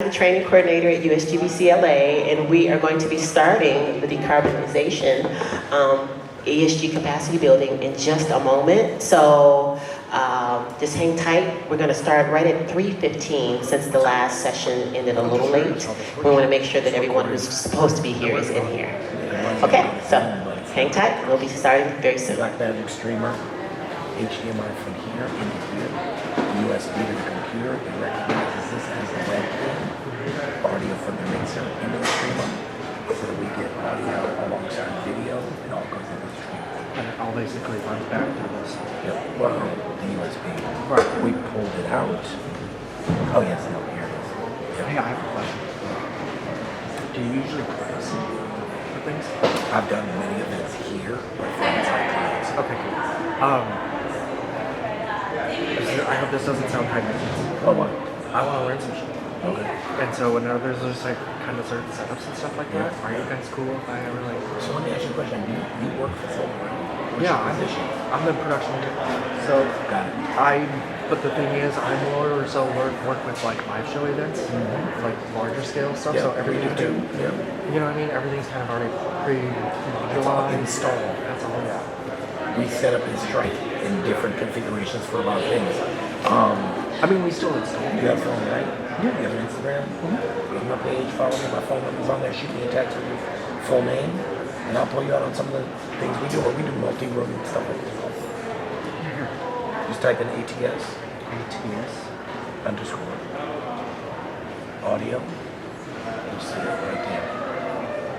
The training coordinator at USGBCLA, and we are going to be starting the decarbonization ESG capacity building in just a moment. So just hang tight. We're going to start right at 3:15 since the last session ended a little late. We want to make sure that everyone who's supposed to be here is in here. Okay, so hang tight. We'll be starting very soon. Black Magic streamer, HDMI from here into here, USB to the computer. It recognizes this as a webcam. Audio from the mixer into the streamer, so that we get audio alongside video, and all goes into the streamer. And it all basically runs back to this. Yep. Well, the USB. Right. We pulled it out. Oh yes, no, here it is. Yep. Hey, I have a question. Do you usually press for things? I've done many events here, but things like these. Okay, cool. I hope this doesn't sound high maintenance. Oh, what? I want to learn some shit. Okay. And so when there's just like kind of certain setups and stuff like that, are you guys cool if I ever like? So let me ask you a question. You work for Full, right? What's Yeah, your position? I'm the production leader. So Got it. but the thing is, I'm more or so work with like live show events, like larger scale stuff. Yeah, So everything, do. Yeah. you know what I mean? Everything's kind of already It's all pre-modularized. installed. That's all. Yeah. We set up in Stripe in different configurations for a lot of things. I mean, we still install. You have a phone, right? Yeah. You have an Instagram? Go to my page, follow me, my phone number's on there, shoot me a text with your full name, and I'll pull you out on some of the things we do, or we do multi-room and stuff like this. Just type in ATS underscore audio. You'll see it right there.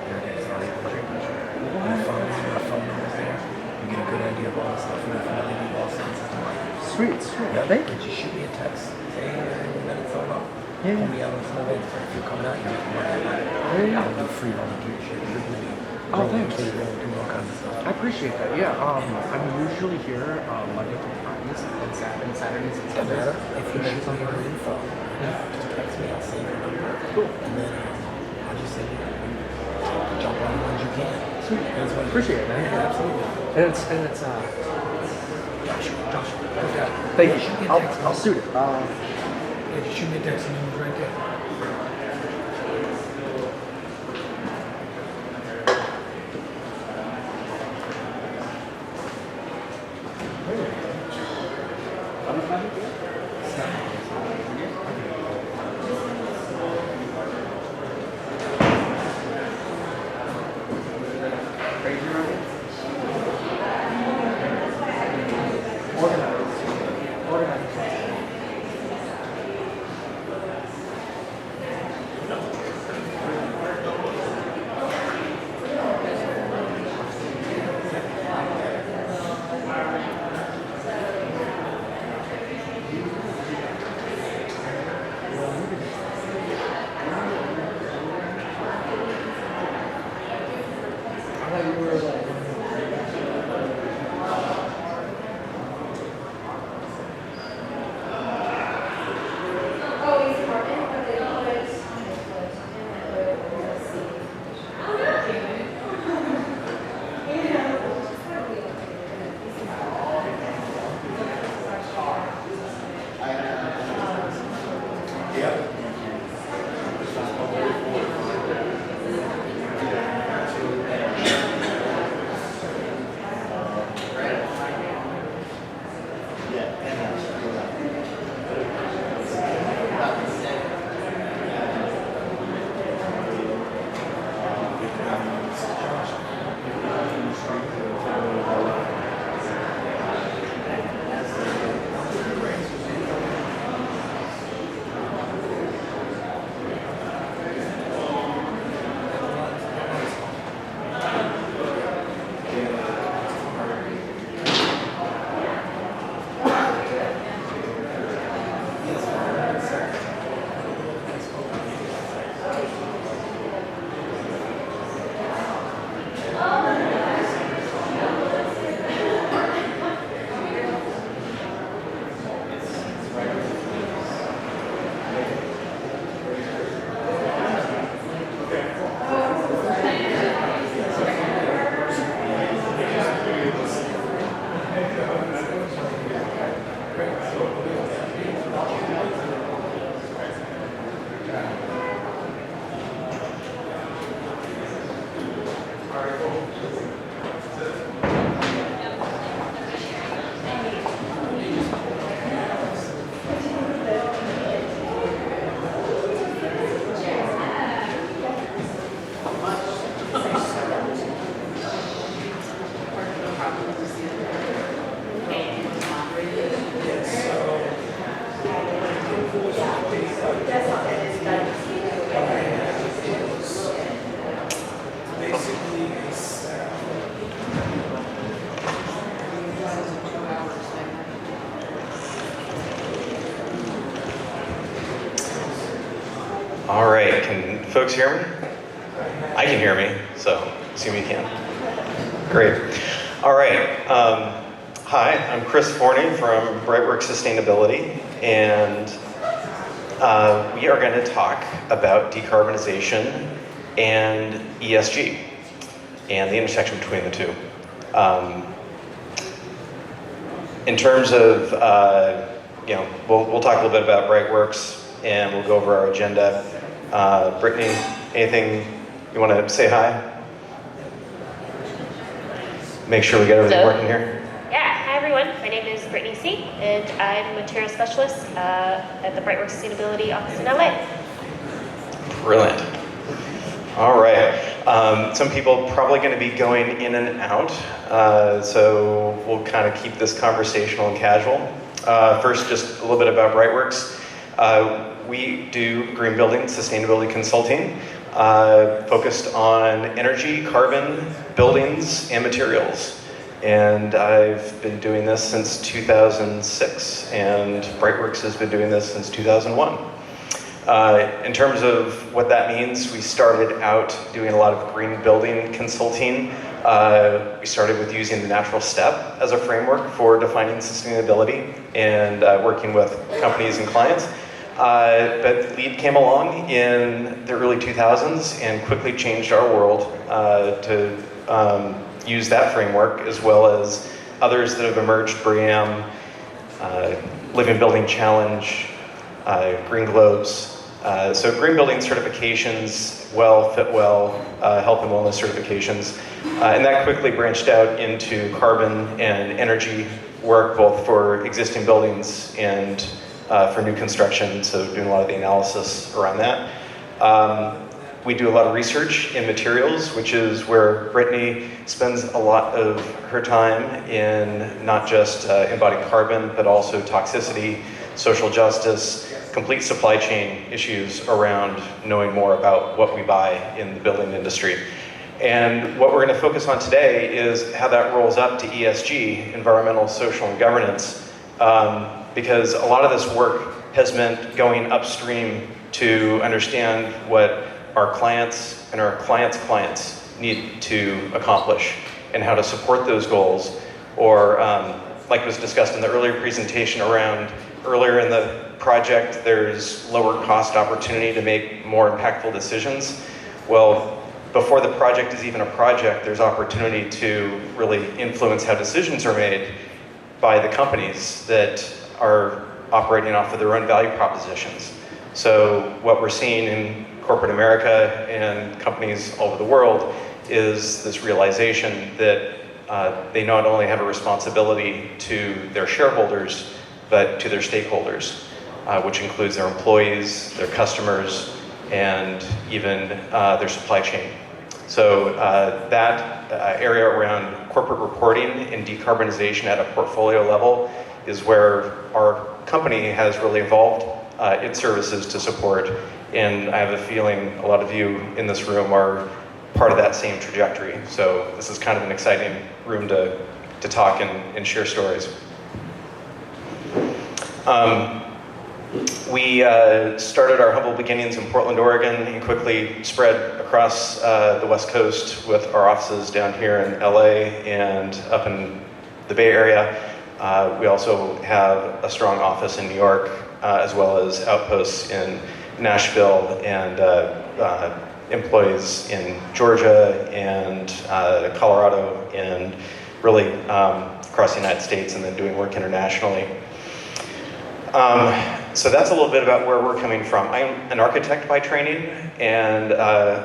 There it is, audio. My phone number's there. You get a good idea of all the stuff we're familiar with, all senses and light. Sweet. Yeah, Thank you. just shoot me a text. Say, hey, we got it filled up. Yeah. Pull me out on some events. If you're coming out, you're making money. I'll do free volunteership. You're going to be Oh, thanks. doing all kinds of stuff. I appreciate that. Yeah. I'm usually here Monday through Fridays and Saturdays and Doesn't Sundays. matter. If you shoot me your info, just text me. I'll save your number. Cool. And then I'll just say, jump on the ones you can. Sweet. That's what Appreciate it, man. Yeah, absolutely. And it's Joshua. Okay. Thank you. Shoot me a I'll text. suit it. Yeah, just shoot me a text and it was right there. All right, can folks hear me? I can hear me, so assume you can. Great. All right. Hi, I'm Chris Forney from Brightworks Sustainability, and we are going to talk about decarbonization and ESG and the intersection between the two. In terms of, we'll talk a little bit about Brightworks, and we'll go over our agenda. Brittany, anything you want to say hi? Make sure we get everything working here. Yeah, hi everyone. My name is Brittany C, and I'm a material specialist at the Brightworks Sustainability office in LA. Brilliant. All right. Some people probably going to be going in and out, so we'll kind of keep this conversational and casual. First, just a little bit about Brightworks. We do green building sustainability consulting, focused on energy, carbon, buildings, and materials. And I've been doing this since 2006, and Brightworks has been doing this since 2001. In terms of what that means, we started out doing a lot of green building consulting. We started with using the natural step as a framework for defining sustainability and working with companies and clients. But LEED came along in the early 2000s and quickly changed our world to use that framework, as well as others that have emerged, BREEAM, Living Building Challenge, Green Globes. So green building certifications, fit well, health and wellness certifications. And that quickly branched out into carbon and energy work, both for existing buildings and for new construction, so doing a lot of the analysis around that. We do a lot of research in materials, which is where Brittany spends a lot of her time in not just embodied carbon, but also toxicity, social justice, complete supply chain issues around knowing more about what we buy in the building industry. And what we're going to focus on today is how that rolls up to ESG, environmental, social, and governance, because a lot of this work has meant going upstream to understand what our clients and our clients' clients need to accomplish and how to support those goals. Or, like was discussed in the earlier presentation earlier in the project, there's lower cost opportunity to make more impactful decisions. Well, before the project is even a project, there's opportunity to really influence how decisions are made by the companies that are operating off of their own value propositions. So what we're seeing in corporate America and companies all over the world is this realization that they not only have a responsibility to their shareholders, but to their stakeholders, which includes their employees, their customers, and even their supply chain. So that area around corporate reporting and decarbonization at a portfolio level is where our company has really evolved its services to support. And I have a feeling a lot of you in this room are part of that same trajectory. So this is kind of an exciting room to talk and share stories. We started our humble beginnings in Portland, Oregon, and quickly spread across the West Coast with our offices down here in LA and up in the Bay Area. We also have a strong office in New York, as well as outposts in Nashville and employees in Georgia and Colorado, and really across the United States, and then doing work internationally. So that's a little bit about where we're coming from. I'm an architect by training and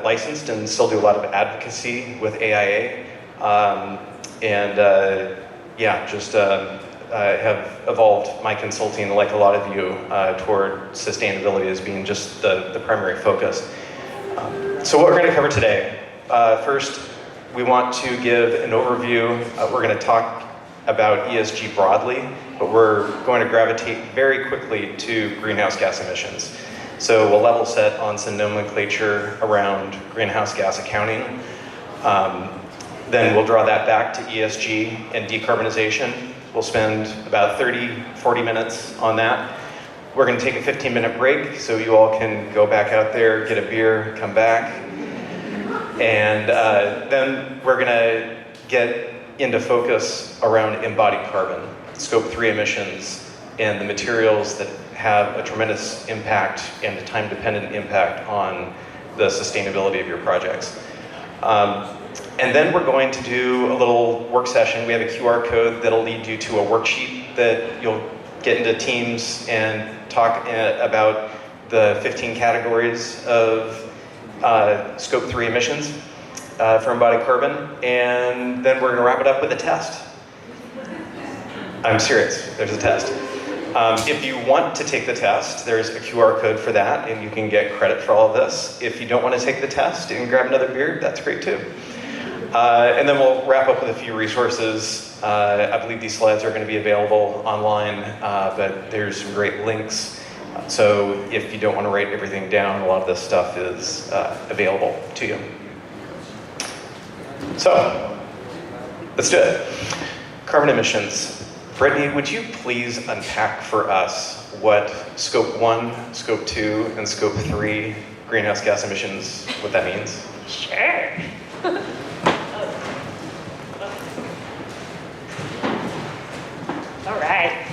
licensed, and still do a lot of advocacy with AIA. Have evolved my consulting, like a lot of you, toward sustainability as being just the primary focus. So what we're going to cover today, first, we want to give an overview. We're going to talk about ESG broadly, but we're going to gravitate very quickly to greenhouse gas emissions. So we'll level set on some nomenclature around greenhouse gas accounting. Then we'll draw that back to ESG and decarbonization. We'll spend about 30, 40 minutes on that. We're going to take a 15-minute break so you all can go back out there, get a beer, come back. And then we're going to get into focus around embodied carbon, scope 3 emissions, and the materials that have a tremendous impact and a time-dependent impact on the sustainability of your projects. And then we're going to do a little work session. We have a QR code that'll lead you to a worksheet that you'll get into Teams and talk about the 15 categories of scope 3 emissions for embodied carbon. And then we're going to wrap it up with a test. I'm serious, there's a test. If you want to take the test, there's a QR code for that, and you can get credit for all of this. If you don't want to take the test and grab another beer, that's great too. And then we'll wrap up with a few resources. I believe these slides are going to be available online, but there's some great links. So if you don't want to write everything down, a lot of this stuff is available to you. So, let's do it. Carbon emissions. Brittany, would you please unpack for us what scope 1, scope 2, and scope 3 greenhouse gas emissions, what that means? Sure. All right.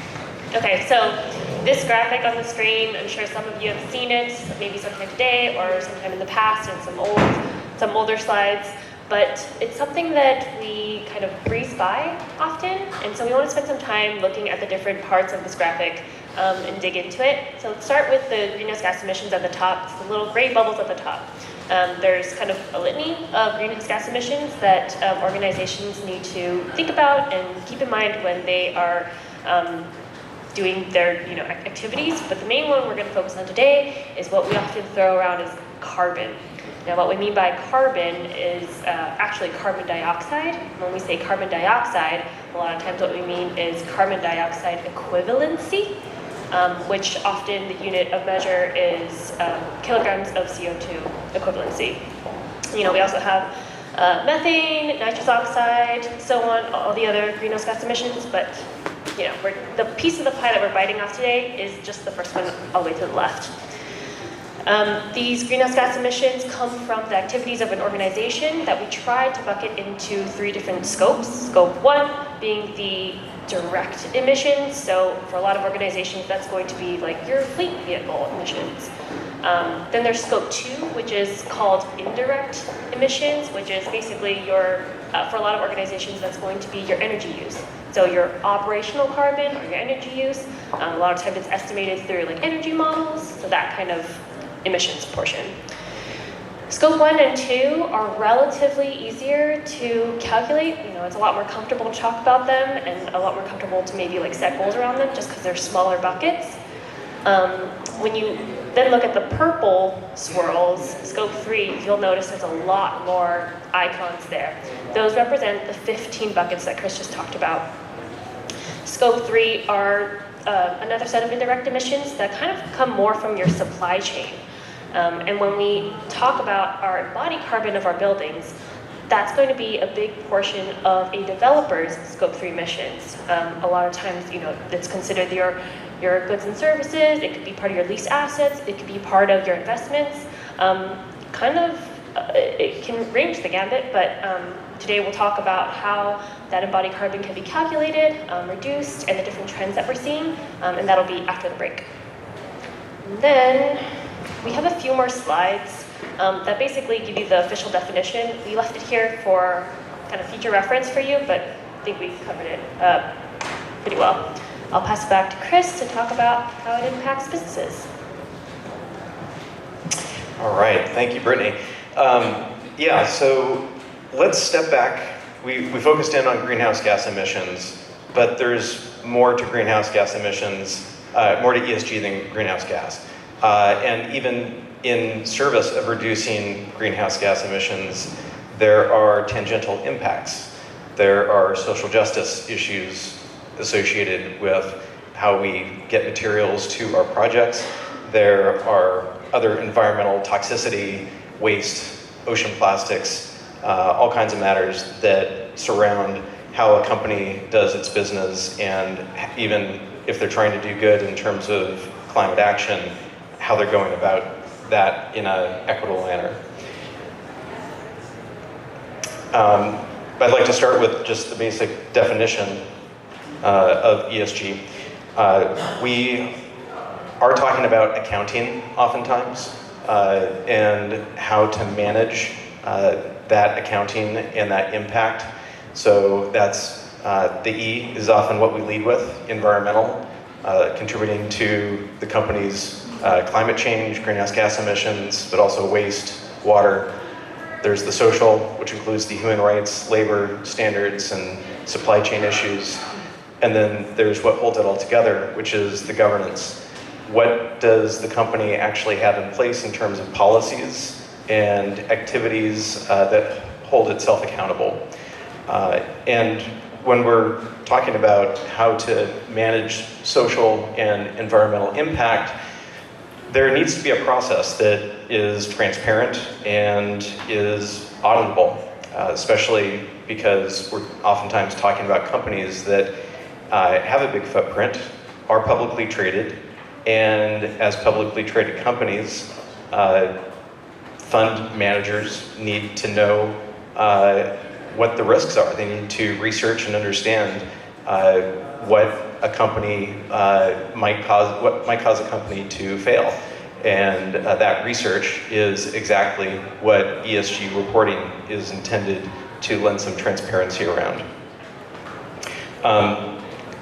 Okay, so this graphic on the screen, I'm sure some of you have seen it, maybe sometime today or sometime in the past in some older slides, but it's something that we kind of breeze by often, and so we want to spend some time looking at the different parts of this graphic and dig into it. So let's start with the greenhouse gas emissions at the top, it's the little gray bubbles at the top. There's kind of a litany of greenhouse gas emissions that organizations need to think about and keep in mind when they are doing their activities, but the main one we're going to focus on today is what we often throw around as carbon. Now what we mean by carbon is actually carbon dioxide. When we say carbon dioxide, a lot of times what we mean is carbon dioxide equivalency, which often the unit of measure is kilograms of CO2 equivalency. We also have methane, nitrous oxide, so on, all the other greenhouse gas emissions, but the piece of the pie that we're biting off today is just the first one all the way to the left. These greenhouse gas emissions come from the activities of an organization that we tried to bucket into 3 different scopes. Scope 1 being the direct emissions, so for a lot of organizations that's going to be like your fleet vehicle emissions. Then there's scope 2, which is called indirect emissions, which is basically for a lot of organizations that's going to be your energy use. So your operational carbon or your energy use, a lot of times it's estimated through like energy models, so that kind of emissions portion. Scope 1 and 2 are relatively easier to calculate. It's a lot more comfortable to talk about them and a lot more comfortable to maybe like set goals around them just because they're smaller buckets. When you then look at the purple swirls, scope 3, you'll notice there's a lot more icons there. Those represent the 15 buckets that Chris just talked about. Scope 3 are another set of indirect emissions that kind of come more from your supply chain. And when we talk about our embodied carbon of our buildings, that's going to be a big portion of a developer's scope 3 emissions. A lot of times, it's considered your goods and services, it could be part of your lease assets, it could be part of your investments. It can range the gambit, but today we'll talk about how that embodied carbon can be calculated, reduced, and the different trends that we're seeing, and that'll be after the break. And then we have a few more slides that basically give you the official definition. We left it here for kind of future reference for you, but I think we covered it pretty well. I'll pass it back to Chris to talk about how it impacts businesses. All right, thank you, Brittany. So let's step back. We focused in on greenhouse gas emissions, but there's more to greenhouse gas emissions, more to ESG than greenhouse gas. And even in service of reducing greenhouse gas emissions, there are tangential impacts. There are social justice issues associated with how we get materials to our projects. There are other environmental toxicity, waste, ocean plastics, all kinds of matters that surround how a company does its business, and even if they're trying to do good in terms of climate action, how they're going about that in an equitable manner. I'd like to start with just the basic definition of ESG. We are talking about accounting oftentimes, and how to manage that accounting and that impact. So that's the E is often what we lead with, environmental, contributing to the company's climate change, greenhouse gas emissions, but also waste, water. There's the social, which includes the human rights, labor standards, and supply chain issues. And then there's what holds it all together, which is the governance. What does the company actually have in place in terms of policies and activities that hold itself accountable? And when we're talking about how to manage social and environmental impact, there needs to be a process that is transparent and is auditable, especially because we're oftentimes talking about companies that have a big footprint, are publicly traded, and as publicly traded companies, fund managers need to know what the risks are. They need to research and understand what a company might cause a company to fail. And that research is exactly what ESG reporting is intended to lend some transparency around.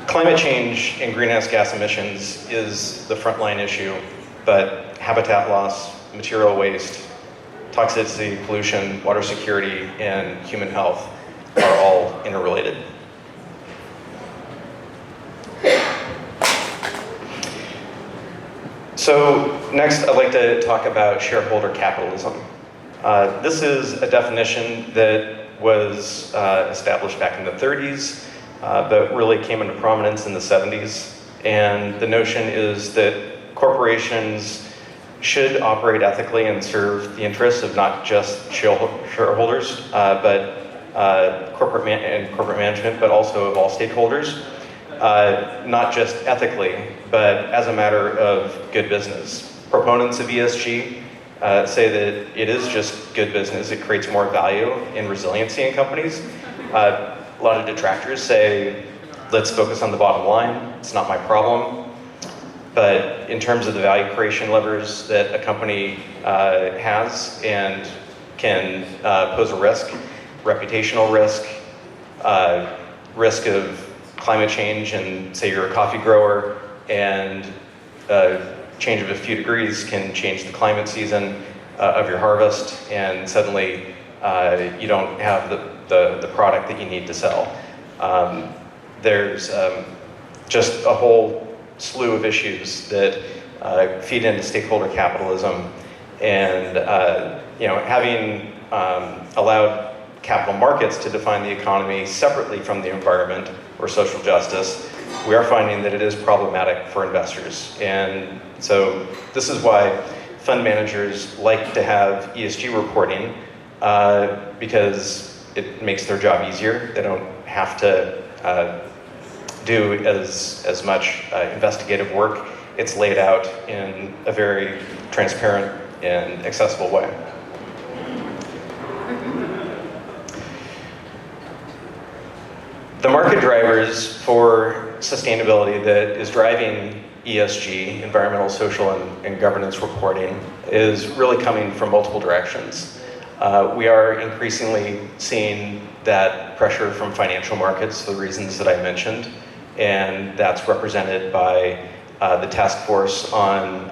Climate change and greenhouse gas emissions is the frontline issue, but habitat loss, material waste, toxicity, pollution, water security, and human health are all interrelated. So next, I'd like to talk about shareholder capitalism. This is a definition that was established back in the 30s, but really came into prominence in the 70s. And the notion is that corporations should operate ethically and serve the interests of not just shareholders, but corporate management, but also of all stakeholders. Not just ethically, but as a matter of good business. Proponents of ESG say that it is just good business. It creates more value and resiliency in companies. A lot of detractors say, let's focus on the bottom line. It's not my problem. But in terms of the value creation levers that a company has and can pose a risk, reputational risk, risk of climate change, and say you're a coffee grower and change of a few degrees can change the climate season of your harvest, and suddenly you don't have the product that you need to sell. There's just a whole slew of issues that feed into stakeholder capitalism, and having allowed capital markets to define the economy separately from the environment or social justice, we are finding that it is problematic for investors. And so this is why fund managers like to have ESG reporting, because it makes their job easier. They don't have to do as much investigative work. It's laid out in a very transparent and accessible way. The market drivers for sustainability that is driving ESG, environmental, social, and governance reporting, is really coming from multiple directions. We are increasingly seeing that pressure from financial markets for the reasons that I mentioned, and that's represented by the task force on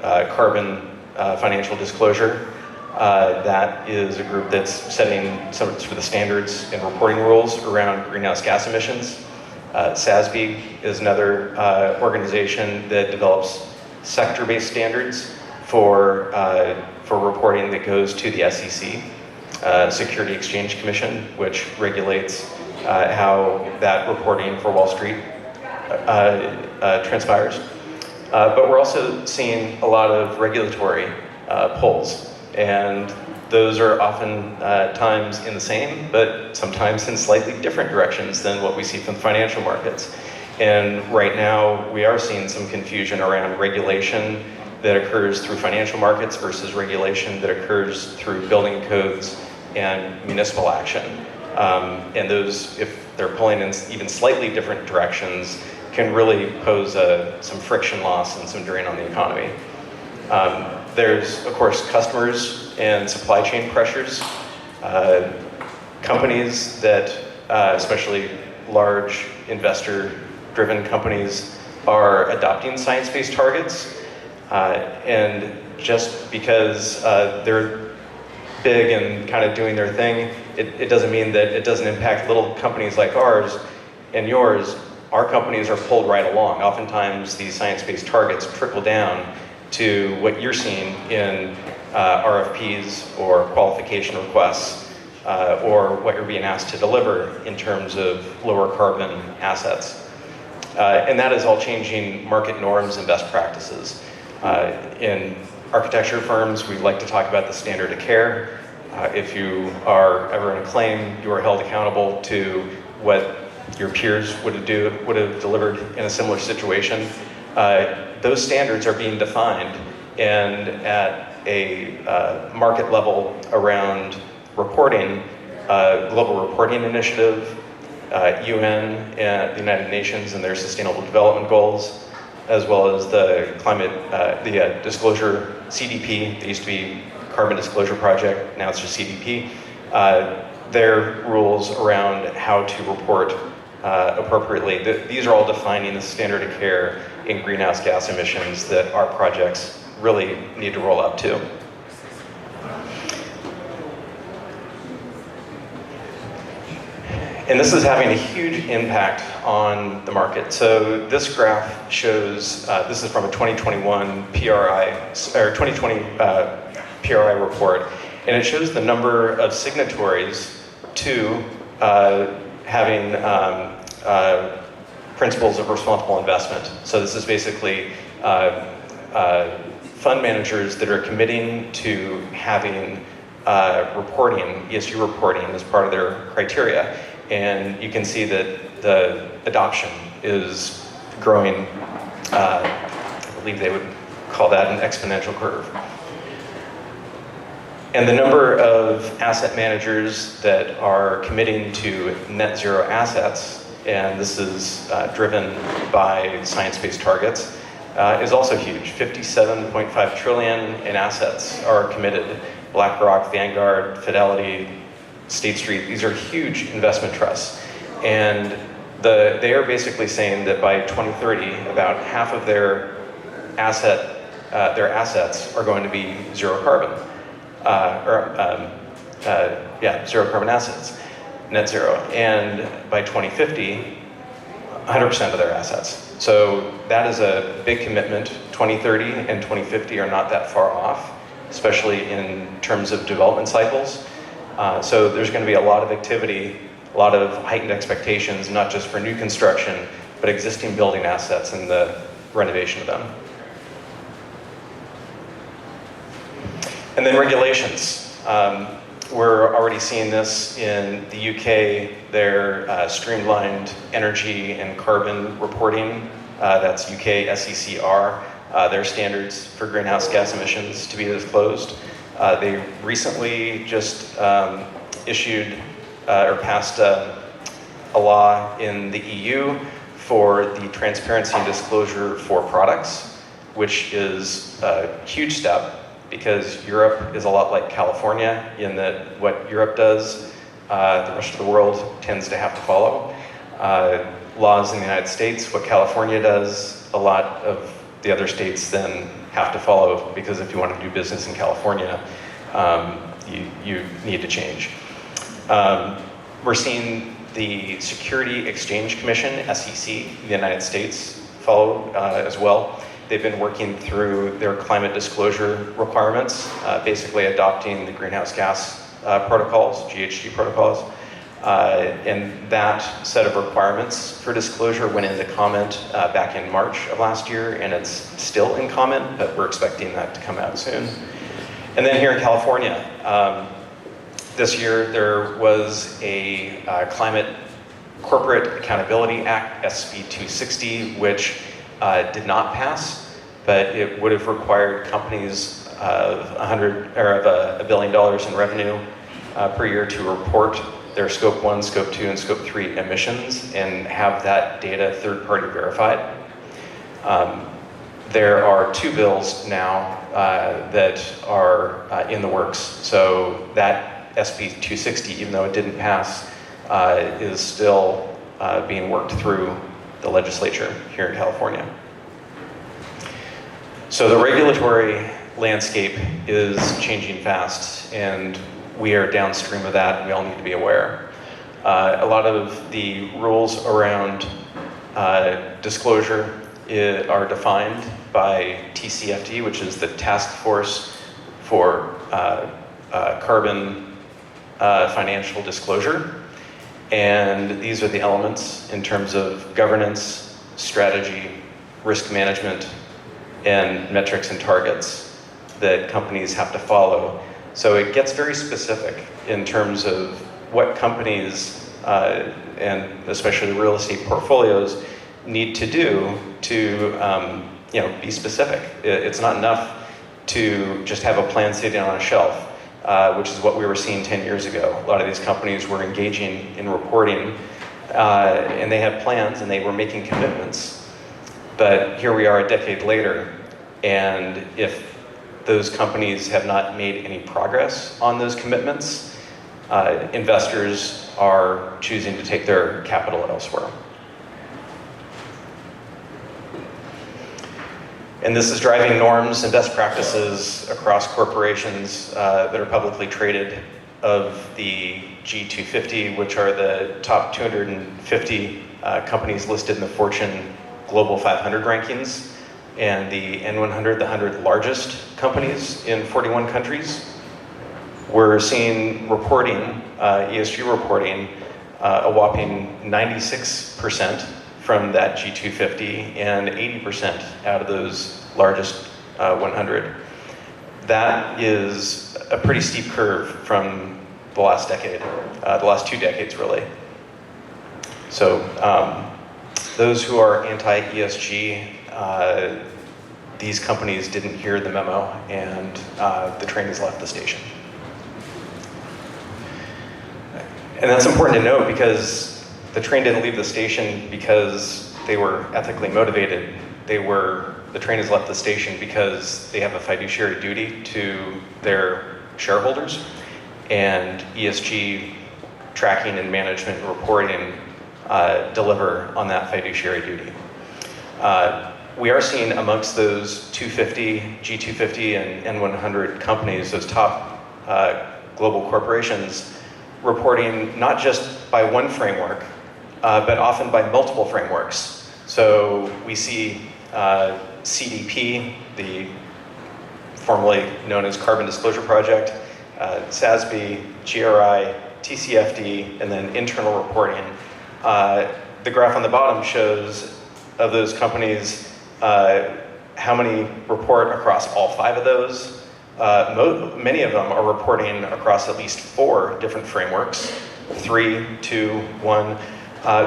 carbon financial disclosure. That is a group that's setting some of the standards and reporting rules around greenhouse gas emissions. SASB is another organization that develops sector-based standards for reporting that goes to the SEC, Security Exchange Commission, which regulates how that reporting for Wall Street transpires. But we're also seeing a lot of regulatory pulls. And those are often times in the same, but sometimes in slightly different directions than what we see from the financial markets. And right now, we are seeing some confusion around regulation that occurs through financial markets versus regulation that occurs through building codes and municipal action. And those, if they're pulling in even slightly different directions, can really pose some friction loss and some drain on the economy. There's, of course, customers and supply chain pressures. Companies that, especially large investor-driven companies, are adopting science-based targets. And just because they're big and kind of doing their thing, it doesn't mean that it doesn't impact little companies like ours and yours. Our companies are pulled right along. Oftentimes, these science-based targets trickle down to what you're seeing in RFPs or qualification requests, or what you're being asked to deliver in terms of lower carbon assets. And that is all changing market norms and best practices. In architecture firms, we like to talk about the standard of care. If you are ever in a claim, you are held accountable to what your peers would have delivered in a similar situation. Those standards are being defined, and at a market level around reporting, Global Reporting Initiative, UN and the United Nations and their Sustainable Development Goals, as well as the disclosure CDP. They used to be Carbon Disclosure Project, now it's just CDP. Their rules around how to report appropriately. These are all defining the standard of care in greenhouse gas emissions that our projects really need to roll up to. And this is having a huge impact on the market. So this graph shows, this is from a 2021 PRI report, and it shows the number of signatories to having principles of responsible investment. So this is basically fund managers that are committing to having reporting, ESG reporting, as part of their criteria. And you can see that the adoption is growing. I believe they would call that an exponential curve. And the number of asset managers that are committing to net zero assets, and this is driven by science-based targets, is also huge. 57.5 trillion in assets are committed. BlackRock, Vanguard, Fidelity, State Street, these are huge investment trusts. And they are basically saying that by 2030, about half of their assets are going to be zero carbon. Zero carbon assets, net zero. And by 2050, 100% of their assets. So that is a big commitment. 2030 and 2050 are not that far off, especially in terms of development cycles. So there's going to be a lot of activity, a lot of heightened expectations, not just for new construction, but existing building assets and the renovation of them. And then regulations. We're already seeing this in the UK, their streamlined energy and carbon reporting. That's UK SECR, their standards for greenhouse gas emissions to be disclosed. They recently just issued or passed a law in the EU for the transparency and disclosure for products, which is a huge step because Europe is a lot like California in that what Europe does, the rest of the world tends to have to follow. Laws in the United States, what California does, a lot of the other states then have to follow, because if you want to do business in California, you need to change. We're seeing the Security Exchange Commission, SEC, in the United States follow as well. They've been working through their climate disclosure requirements, basically adopting the greenhouse gas protocols, GHG protocols. And that set of requirements for disclosure went into comment back in March of last year, and it's still in comment, but we're expecting that to come out soon. And then here in California, this year there was a climate Corporate Accountability Act, SB 260, which did not pass, but it would have required companies of $1 billion in revenue per year to report their Scope 1, Scope 2, and Scope 3 emissions and have that data third-party verified. There are 2 bills now that are in the works. So that SB 260, even though it didn't pass, is still being worked through the legislature here in California. So the regulatory landscape is changing fast, and we are downstream of that, and we all need to be aware. A lot of the rules around disclosure are defined by TCFD, which is the Task Force for Carbon Financial Disclosure. And these are the elements in terms of governance, strategy, risk management, and metrics and targets that companies have to follow. So it gets very specific in terms of what companies, and especially real estate portfolios, need to do to be specific. It's not enough to just have a plan sitting on a shelf, which is what we were seeing 10 years ago. A lot of these companies were engaging in reporting, and they had plans and they were making commitments. But here we are a decade later, and if those companies have not made any progress on those commitments, investors are choosing to take their capital elsewhere. And this is driving norms and best practices across corporations that are publicly traded of the G250, which are the top 250 companies listed in the Fortune Global 500 rankings, and the N100, the 100 largest companies in 41 countries. We're seeing reporting, ESG reporting, a whopping 96% from that G250 and 80% out of those largest 100. That is a pretty steep curve from the last decade, the last 2 decades really. So those who are anti-ESG, these companies didn't hear the memo, and the train has left the station. And that's important to note because the train didn't leave the station because they were ethically motivated. The train has left the station because they have a fiduciary duty to their shareholders, and ESG tracking and management and reporting deliver on that fiduciary duty. We are seeing amongst those 250, G250 and N100 companies, those top global corporations, reporting not just by one framework, but often by multiple frameworks. So we see CDP, the formerly known as Carbon Disclosure Project, SASB, GRI, TCFD, and then internal reporting. The graph on the bottom shows of those companies how many report across all 5 of those. Many of them are reporting across at least 4 different frameworks, 3, 2, 1,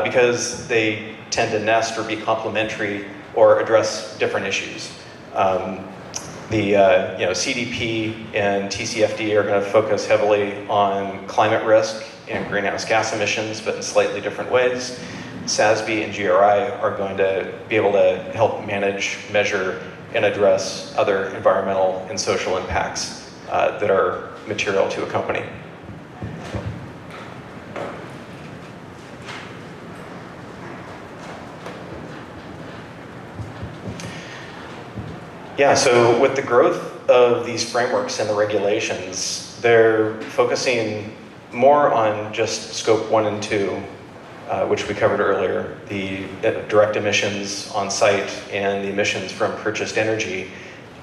because they tend to nest or be complementary or address different issues. CDP and TCFD are going to focus heavily on climate risk and greenhouse gas emissions, but in slightly different ways. SASB and GRI are going to be able to help manage, measure, and address other environmental and social impacts that are material to a company. Yeah, so with the growth of these frameworks and the regulations, they're focusing more on just scope 1 and 2, which we covered earlier, the direct emissions on site and the emissions from purchased energy,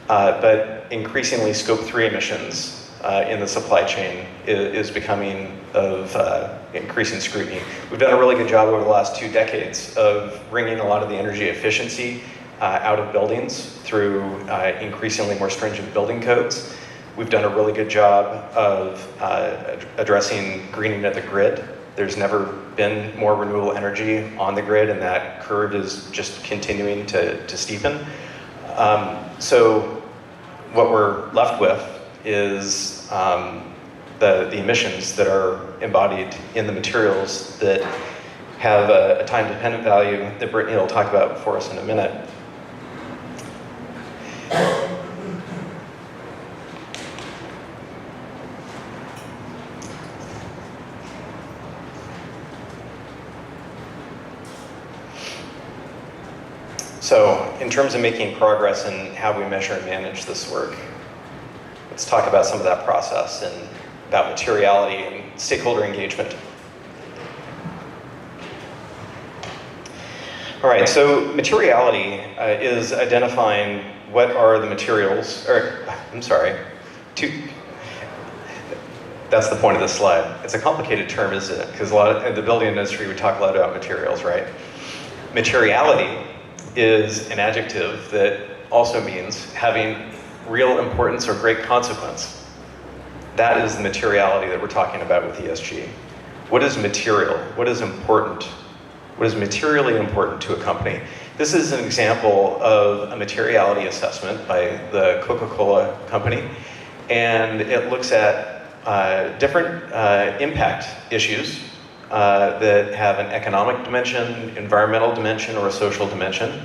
but increasingly scope 3 emissions in the supply chain is becoming of increasing scrutiny. We've done a really good job over the last 2 decades of bringing a lot of the energy efficiency out of buildings through increasingly more stringent building codes. We've done a really good job of addressing greening of the grid There's never been more renewable energy on the grid, and that curve is just continuing to steepen. So what we're left with is the emissions that are embodied in the materials that have a time-dependent value that Brittany will talk about for us in a minute. So, in terms of making progress in how we measure and manage this work, let's talk about some of that process and about materiality and stakeholder engagement. All right, so materiality is identifying what are the materials, that's the point of this slide. It's a complicated term, isn't it? Because in the building industry, we talk a lot about materials, right? Materiality is an adjective that also means having real importance or great consequence. That is the materiality that we're talking about with ESG. What is material? What is important? What is materially important to a company? This is an example of a materiality assessment by the Coca-Cola company, and it looks at different impact issues that have an economic dimension, environmental dimension, or a social dimension.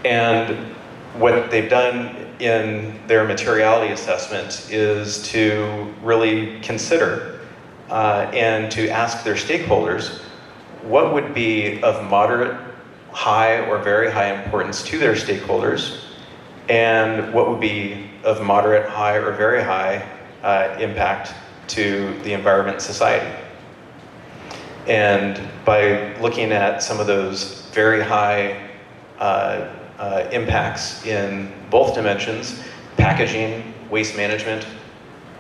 And what they've done in their materiality assessment is to really consider and to ask their stakeholders what would be of moderate, high, or very high importance to their stakeholders, and what would be of moderate, high, or very high impact to the environment and society. And by looking at some of those very high impacts in both dimensions, packaging, waste management,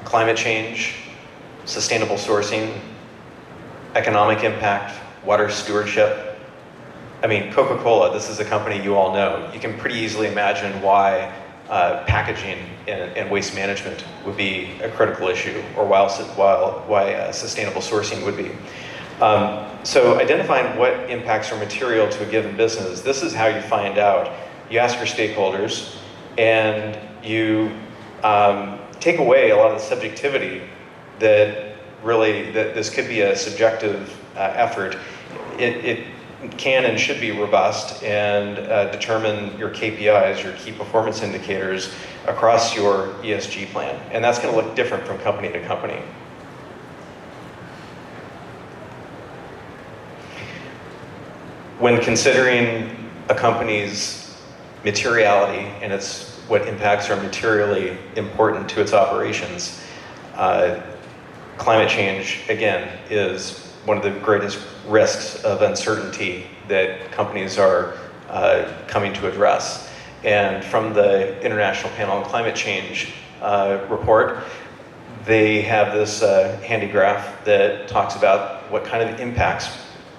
climate change, sustainable sourcing, economic impact, water stewardship. I mean, Coca-Cola, this is a company you all know. You can pretty easily imagine why packaging and waste management would be a critical issue, or why sustainable sourcing would be. So identifying what impacts are material to a given business, this is how you find out. You ask your stakeholders, and you take away a lot of the subjectivity that this could be a subjective effort. It can and should be robust and determine your KPIs, your key performance indicators, across your ESG plan. And that's going to look different from company to company. When considering a company's materiality and what impacts are materially important to its operations, climate change, again, is one of the greatest risks of uncertainty that companies are coming to address. And from the International Panel on Climate Change report, they have this handy graph that talks about what kind of impacts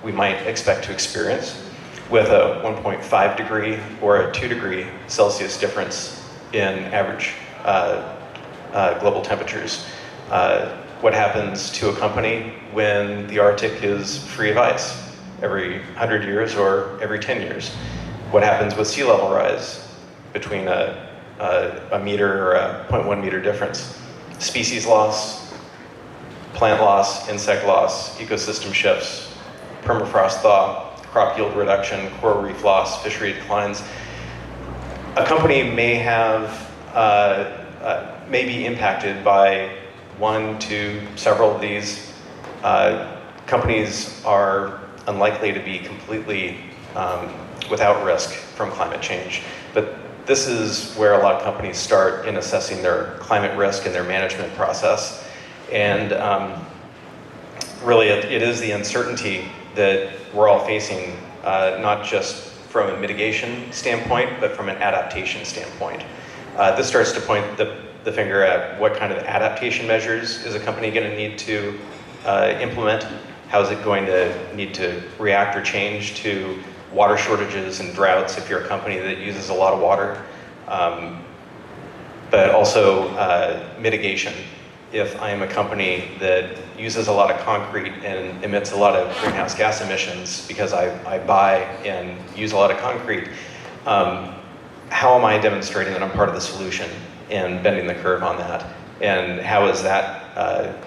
we might expect to experience with a 1.5 degree or a 2 degree Celsius difference in average global temperatures. What happens to a company when the Arctic is free of ice every 100 years or every 10 years? What happens with sea level rise between a meter or a 0.1 meter difference? Species loss, plant loss, insect loss, ecosystem shifts, permafrost thaw, crop yield reduction, coral reef loss, fishery declines. A company may be impacted by one to several of these. Companies are unlikely to be completely without risk from climate change. But this is where a lot of companies start in assessing their climate risk and their management process. And really, it is the uncertainty that we're all facing, not just from a mitigation standpoint, but from an adaptation standpoint. This starts to point the finger at what kind of adaptation measures is a company going to need to implement? How is it going to need to react or change to water shortages and droughts if you're a company that uses a lot of water? But also mitigation. if I am a company that uses a lot of concrete and emits a lot of greenhouse gas emissions because I buy and use a lot of concrete, how am I demonstrating that I'm part of the solution and bending the curve on that? And how is that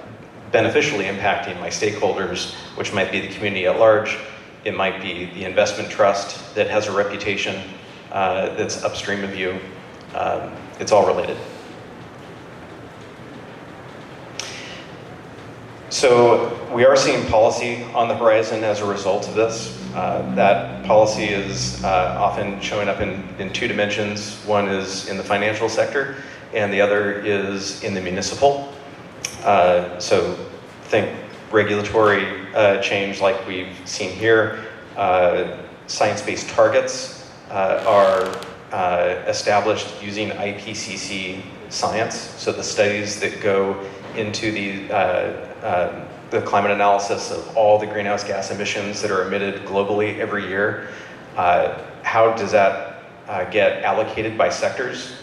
beneficially impacting my stakeholders, which might be the community at large? It might be the investment trust that has a reputation that's upstream of you. It's all related. So we are seeing policy on the horizon as a result of this. That policy is often showing up in two dimensions. One is in the financial sector, and the other is in the municipal. So think regulatory change like we've seen here. Science-based targets are established using IPCC science. So the studies that go into the climate analysis of all the greenhouse gas emissions that are emitted globally every year. How does that get allocated by sectors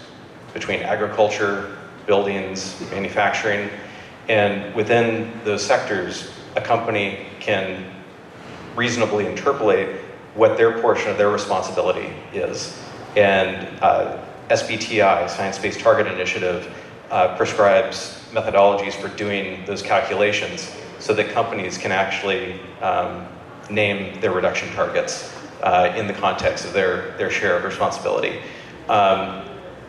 between agriculture, buildings, manufacturing? And within those sectors, a company can reasonably interpolate what their portion of their responsibility is. And SBTI, Science-Based Target Initiative, prescribes methodologies for doing those calculations so that companies can actually name their reduction targets in the context of their share of responsibility.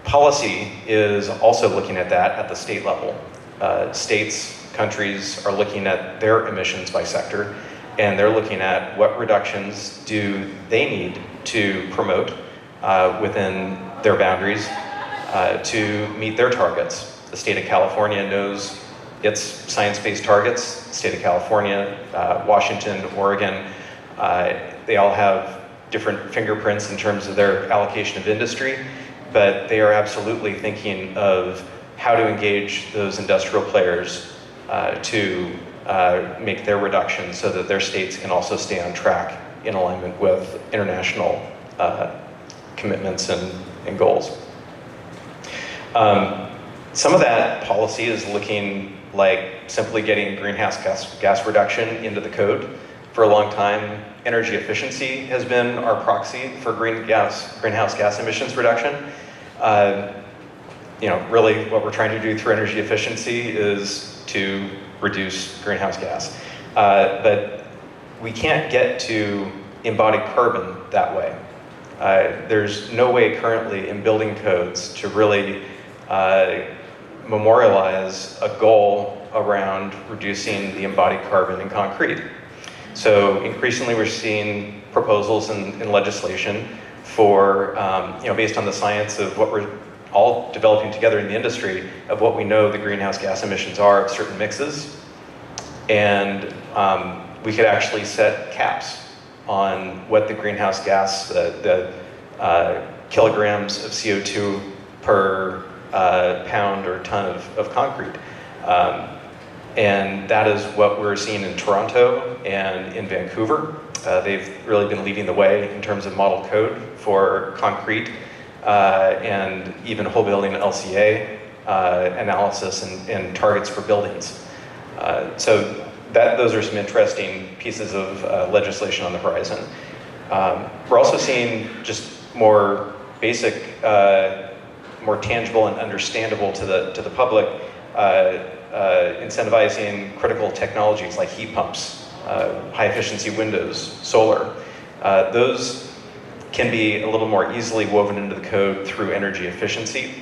Policy is also looking at that at the state level. States, countries are looking at their emissions by sector, and they're looking at what reductions do they need to promote within their boundaries to meet their targets. The state of California knows its science-based targets. The state of California, Washington, Oregon, they all have different fingerprints in terms of their allocation of industry, but they are absolutely thinking of how to engage those industrial players to make their reductions so that their states can also stay on track in alignment with international commitments and goals. Some of that policy is looking like simply getting greenhouse gas reduction into the code. For a long time, energy efficiency has been our proxy for greenhouse gas emissions reduction. Really what we're trying to do through energy efficiency is to reduce greenhouse gas. But we can't get to embodied carbon that way. There's no way currently in building codes to really memorialize a goal around reducing the embodied carbon in concrete. So increasingly we're seeing proposals in legislation for, based on the science of what we're all developing together in the industry, of what we know the greenhouse gas emissions are of certain mixes. And we could actually set caps on what the greenhouse gas, the kilograms of CO2 per pound or ton of concrete. And that is what we're seeing in Toronto and in Vancouver. They've really been leading the way in terms of model code for concrete and even whole building LCA analysis and targets for buildings. So those are some interesting pieces of legislation on the horizon. We're also seeing just more basic, more tangible and understandable to the public, incentivizing critical technologies like heat pumps, high efficiency windows, solar. Those can be a little more easily woven into the code through energy efficiency,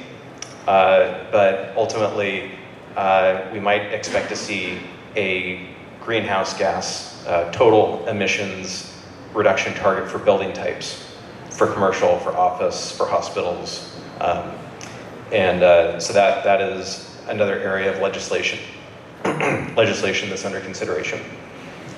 but ultimately we might expect to see a greenhouse gas total emissions reduction target for building types, for commercial, for office, for hospitals. So that is another area of legislation that's under consideration.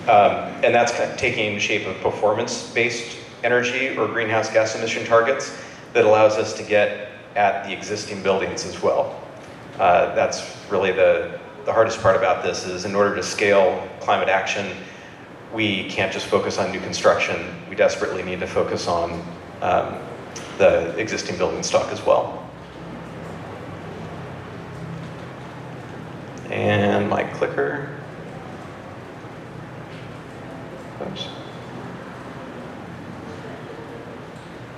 And that's kind of taking shape of performance-based energy or greenhouse gas emission targets that allows us to get at the existing buildings as well. That's really the hardest part about this is in order to scale climate action, we can't just focus on new construction. We desperately need to focus on the existing building stock as well. And my clicker. Oops.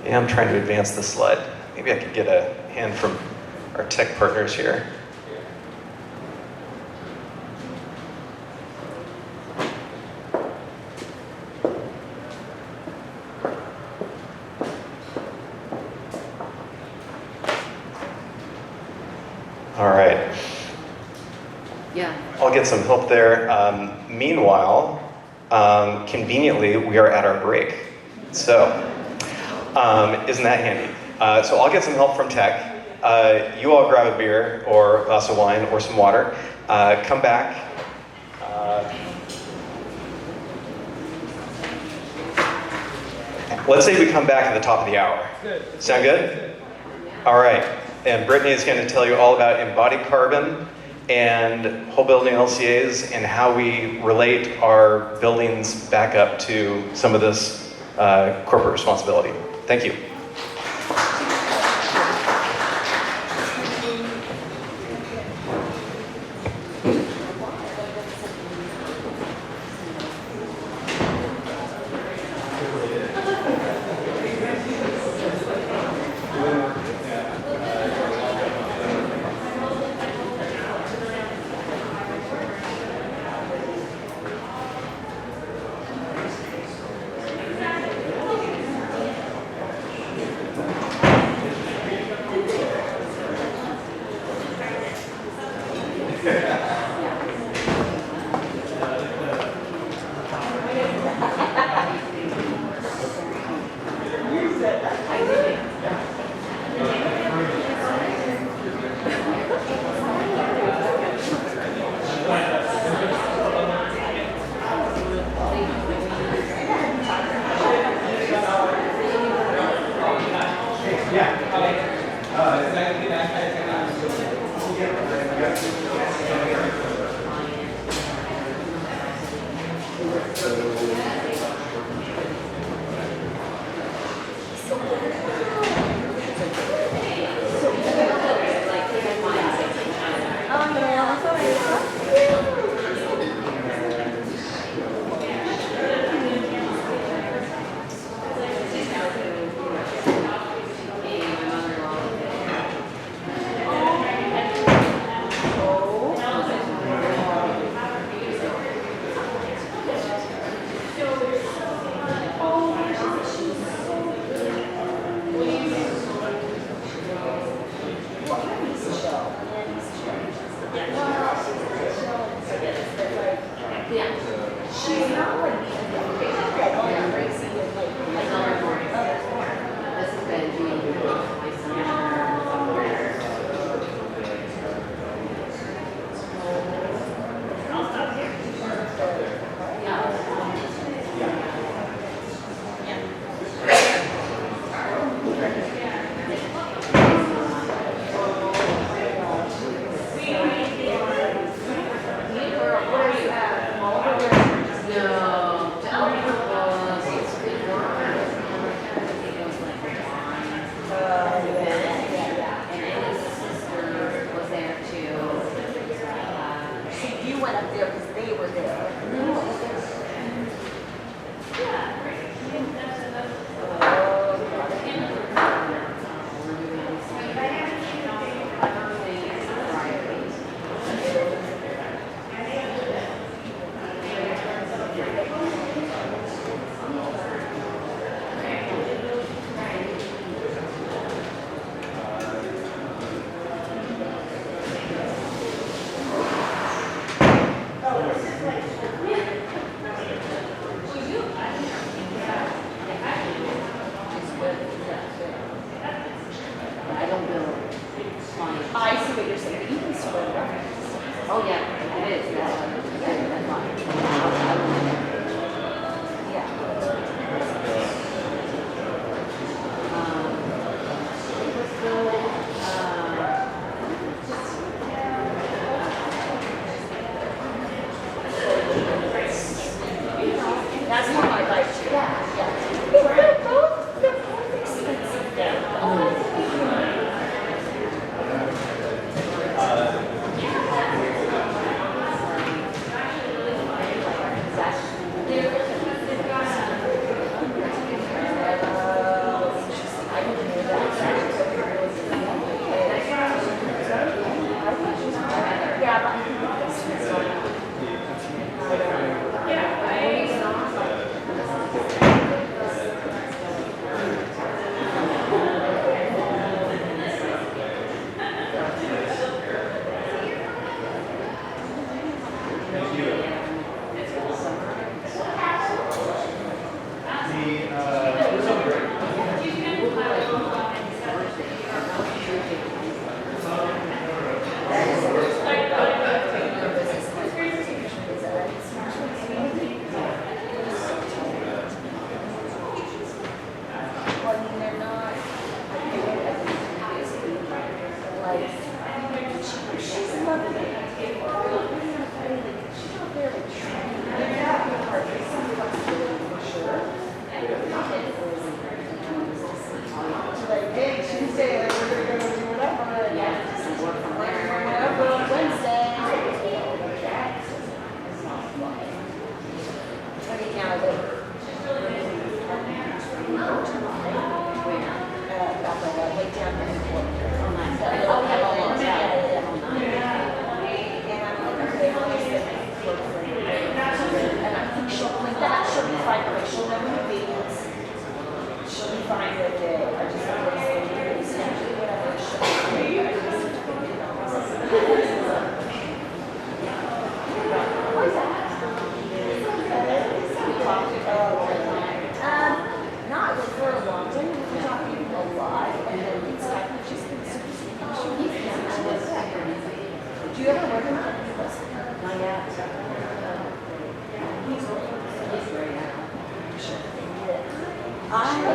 Yeah, I'm trying to advance the slide. Maybe I could get a hand from our tech partners here. All right. Yeah. I'll get some help there. Meanwhile, conveniently, we are at our break. So, isn't that handy? So I'll get some help from tech. You all grab a beer or a glass of wine or some water. Come back. Let's say we come back at the top of the hour. Sound good? All right. And Brittany is going to tell you all about embodied carbon and whole building LCAs and how we relate our buildings back up to some of this corporate responsibility. Thank you.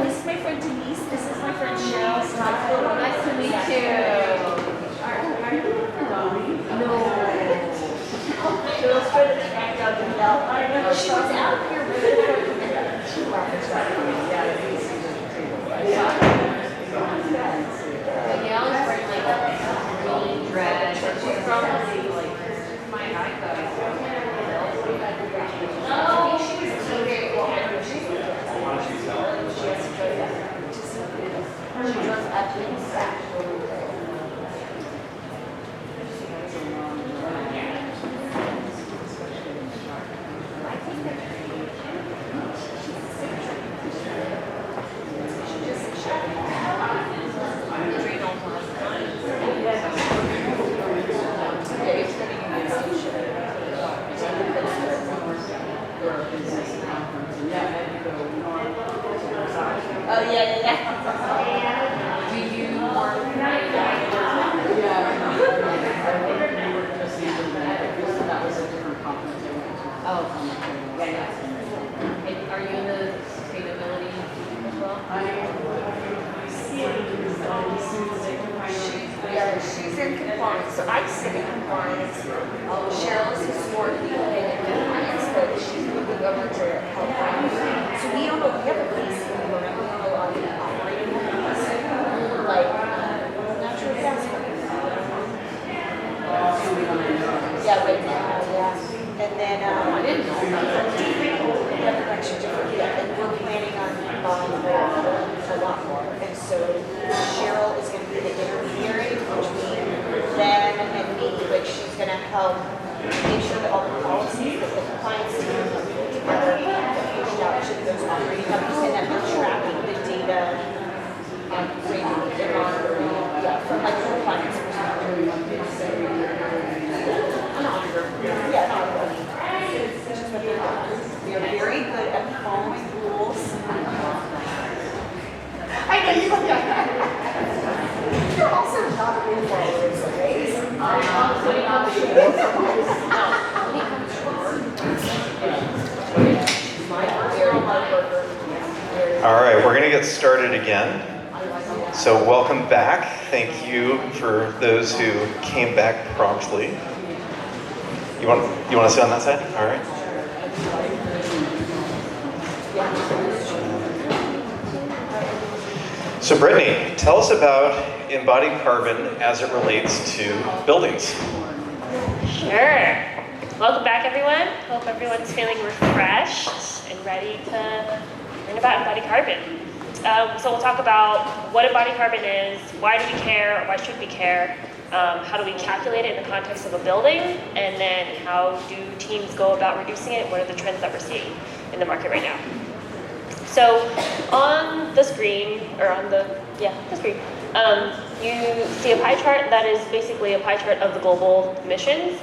This is my friend Denise. This is my friend Cheryl. Nice to meet you. No. She was for the track out in Bell. She was out here with her. She left. Danielle is wearing like a green dress. She's probably like my height. No, she was very well. She was actually sad. Oh yeah. Do you work? Oh, yeah. Are you in the sustainability as well? She's in compliance, so I sit in compliance. Cheryl is historically in compliance, but she's moving over to help out. So we don't know, we have a piece in the room, we don't know all the operating rules, like natural gas. Yeah, right now, yeah. And then, I didn't know that. we have an extra different, yeah, and we're planning on buying a lot more. And so Cheryl is gonna be the intermediary between them and me, but she's gonna help make sure that all the policies that the compliance team put together get pushed out to those operating companies, and that we're tracking the data and rating and monitoring, yeah, from like the compliance perspective. An auditor. Yeah, an auditor. Which is what they're doing. We are very good at following rules. I know you look like that. You're also not rule followers, okay? I'm also not All right, we're going to get started again. So welcome back. Thank you for those who came back promptly. You want to sit on that side? All right. So Brittany, tell us about embodied carbon as it relates to buildings. Sure. Welcome back, everyone. Hope everyone's feeling refreshed and ready to learn about embodied carbon. So we'll talk about what embodied carbon is, why do we care, or why should we care, How do we calculate it in the context of a building? And then how do teams go about reducing it? What are the trends that we're seeing in the market right now? So on the screen, or on the screen, you see a pie chart that is basically a pie chart of the global emissions.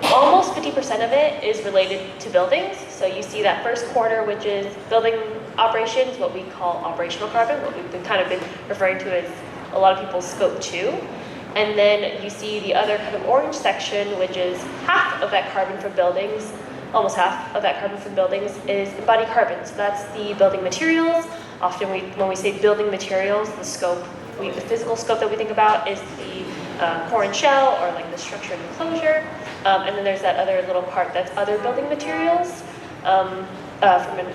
Almost 50% of it is related to buildings. So you see that first quarter, which is building operations, what we call operational carbon, what we've kind of been referring to as a lot of people's scope 2. And then you see the other kind of orange section, which is half of that carbon from buildings, almost half of that carbon from buildings is embodied carbon. So that's the building materials. Often when we say building materials, the scope, the physical scope that we think about is the core and shell, or like the structure and enclosure. And then there's that other little part that's other building materials from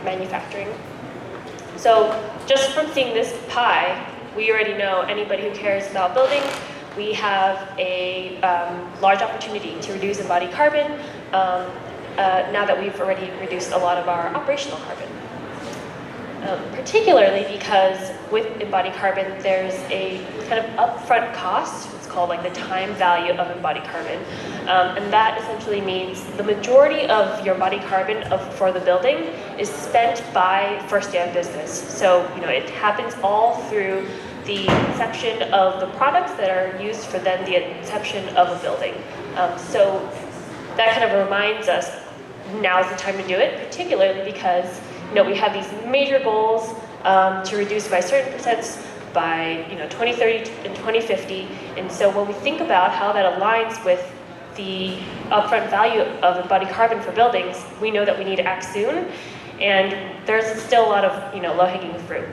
manufacturing. So just from seeing this pie, we already know, anybody who cares about building, we have a large opportunity to reduce embodied carbon now that we've already reduced a lot of our operational carbon. Particularly because with embodied carbon, there's a kind of upfront cost. It's called like the time value of embodied carbon. And that essentially means the majority of your embodied carbon for the building is spent by first day of business. So, it happens all through the inception of the products that are used for then the inception of a building. So that kind of reminds us now's the time to do it, particularly because we have these major goals to reduce by certain percents by 2030 and 2050. And so when we think about how that aligns with the upfront value of embodied carbon for buildings, we know that we need to act soon. And there's still a lot of low-hanging fruit.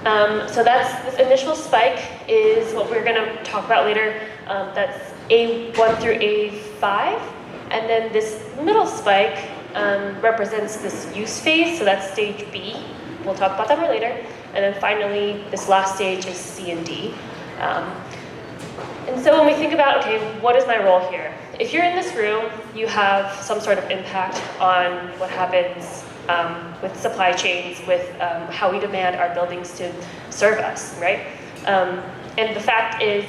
So this initial spike is what we're going to talk about later. That's A1 through A5. And then this middle spike represents this use phase, so that's stage B. We'll talk about that more later. And then finally, this last stage is C and D. And so when we think about, okay, what is my role here? If you're in this room, you have some sort of impact on what happens with supply chains, with how we demand our buildings to serve us, right? And the fact is,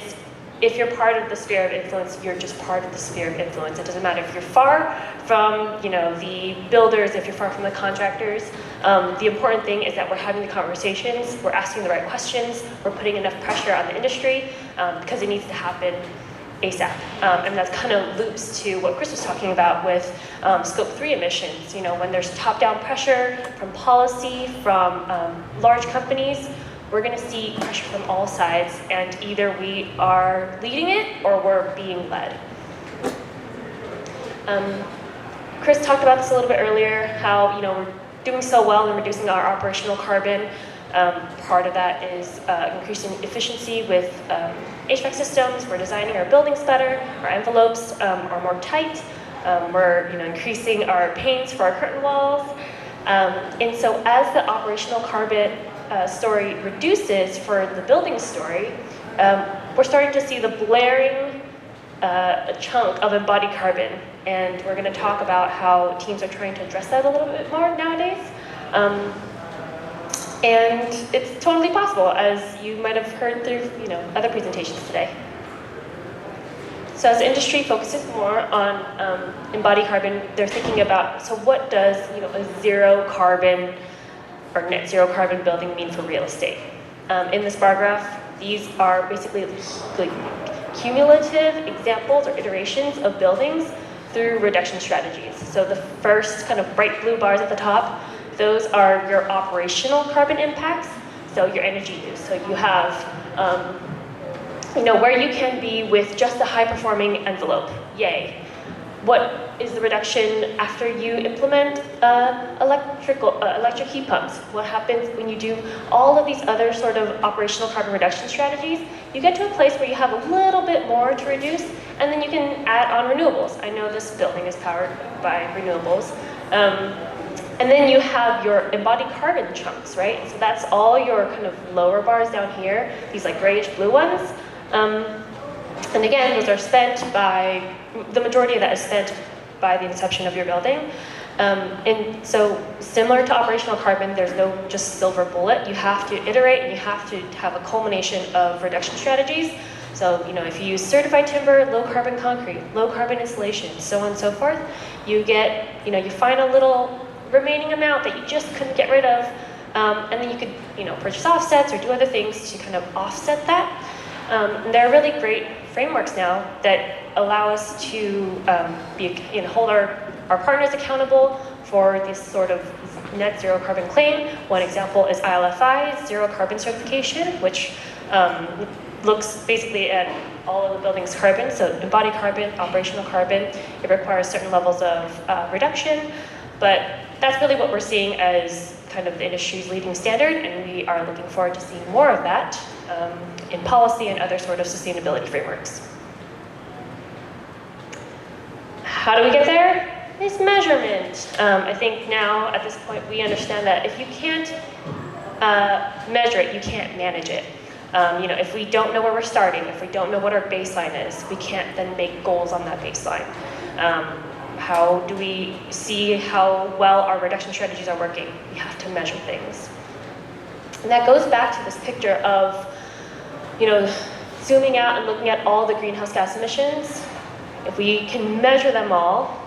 if you're part of the sphere of influence, you're just part of the sphere of influence. It doesn't matter if you're far from, the builders, if you're far from the contractors. The important thing is that we're having the conversations, we're asking the right questions, we're putting enough pressure on the industry because it needs to happen ASAP. And that kind of loops to what Chris was talking about with scope 3 emissions. When there's top-down pressure from policy, from large companies, we're going to see pressure from all sides, and either we are leading it or we're being led. Chris talked about this a little bit earlier, how we're doing so well in reducing our operational carbon. Part of that is increasing efficiency with HVAC systems. We're designing our buildings better. Our envelopes are more tight. We're increasing our panes for our curtain walls. And so as the operational carbon story reduces for the building story, we're starting to see the blaring chunk of embodied carbon. And we're going to talk about how teams are trying to address that a little bit more nowadays. And it's totally possible, as you might have heard through other presentations today. So as the industry focuses more on embodied carbon, they're thinking about, so what does a zero carbon or net zero carbon building mean for real estate? In this bar graph, these are basically like cumulative examples or iterations of buildings through reduction strategies. So the first kind of bright blue bars at the top, those are your operational carbon impacts, so your energy use. So you have, where you can be with just a high-performing envelope, yay. What is the reduction after you implement electric heat pumps? What happens when you do all of these other sort of operational carbon reduction strategies? You get to a place where you have a little bit more to reduce, and then you can add on renewables. I know this building is powered by renewables. And then you have your embodied carbon chunks, right? So that's all your kind of lower bars down here, these like grayish blue ones. And again, those are spent by, the majority of that is spent by the inception of your building. And so similar to operational carbon, there's no just silver bullet. You have to iterate and you have to have a culmination of reduction strategies So, if you use certified timber, low carbon concrete, low carbon insulation, so on and so forth, you get, you find a little remaining amount that you just couldn't get rid of, and then you could, purchase offsets or do other things to kind of offset that. And there are really great frameworks now that allow us to hold our partners accountable for this sort of net zero carbon claim. One example is ILFI, zero carbon certification, which looks basically at all of the building's carbon, so embodied carbon, operational carbon. It requires certain levels of reduction, but that's really what we're seeing as kind of the industry's leading standard, and we are looking forward to seeing more of that in policy and other sort of sustainability frameworks. How do we get there? It's measurement. I think now, at this point, we understand that if you can't measure it, you can't manage it. If we don't know where we're starting, if we don't know what our baseline is, we can't then make goals on that baseline. How do we see how well our reduction strategies are working? We have to measure things. And that goes back to this picture of, zooming out and looking at all the greenhouse gas emissions. If we can measure them all,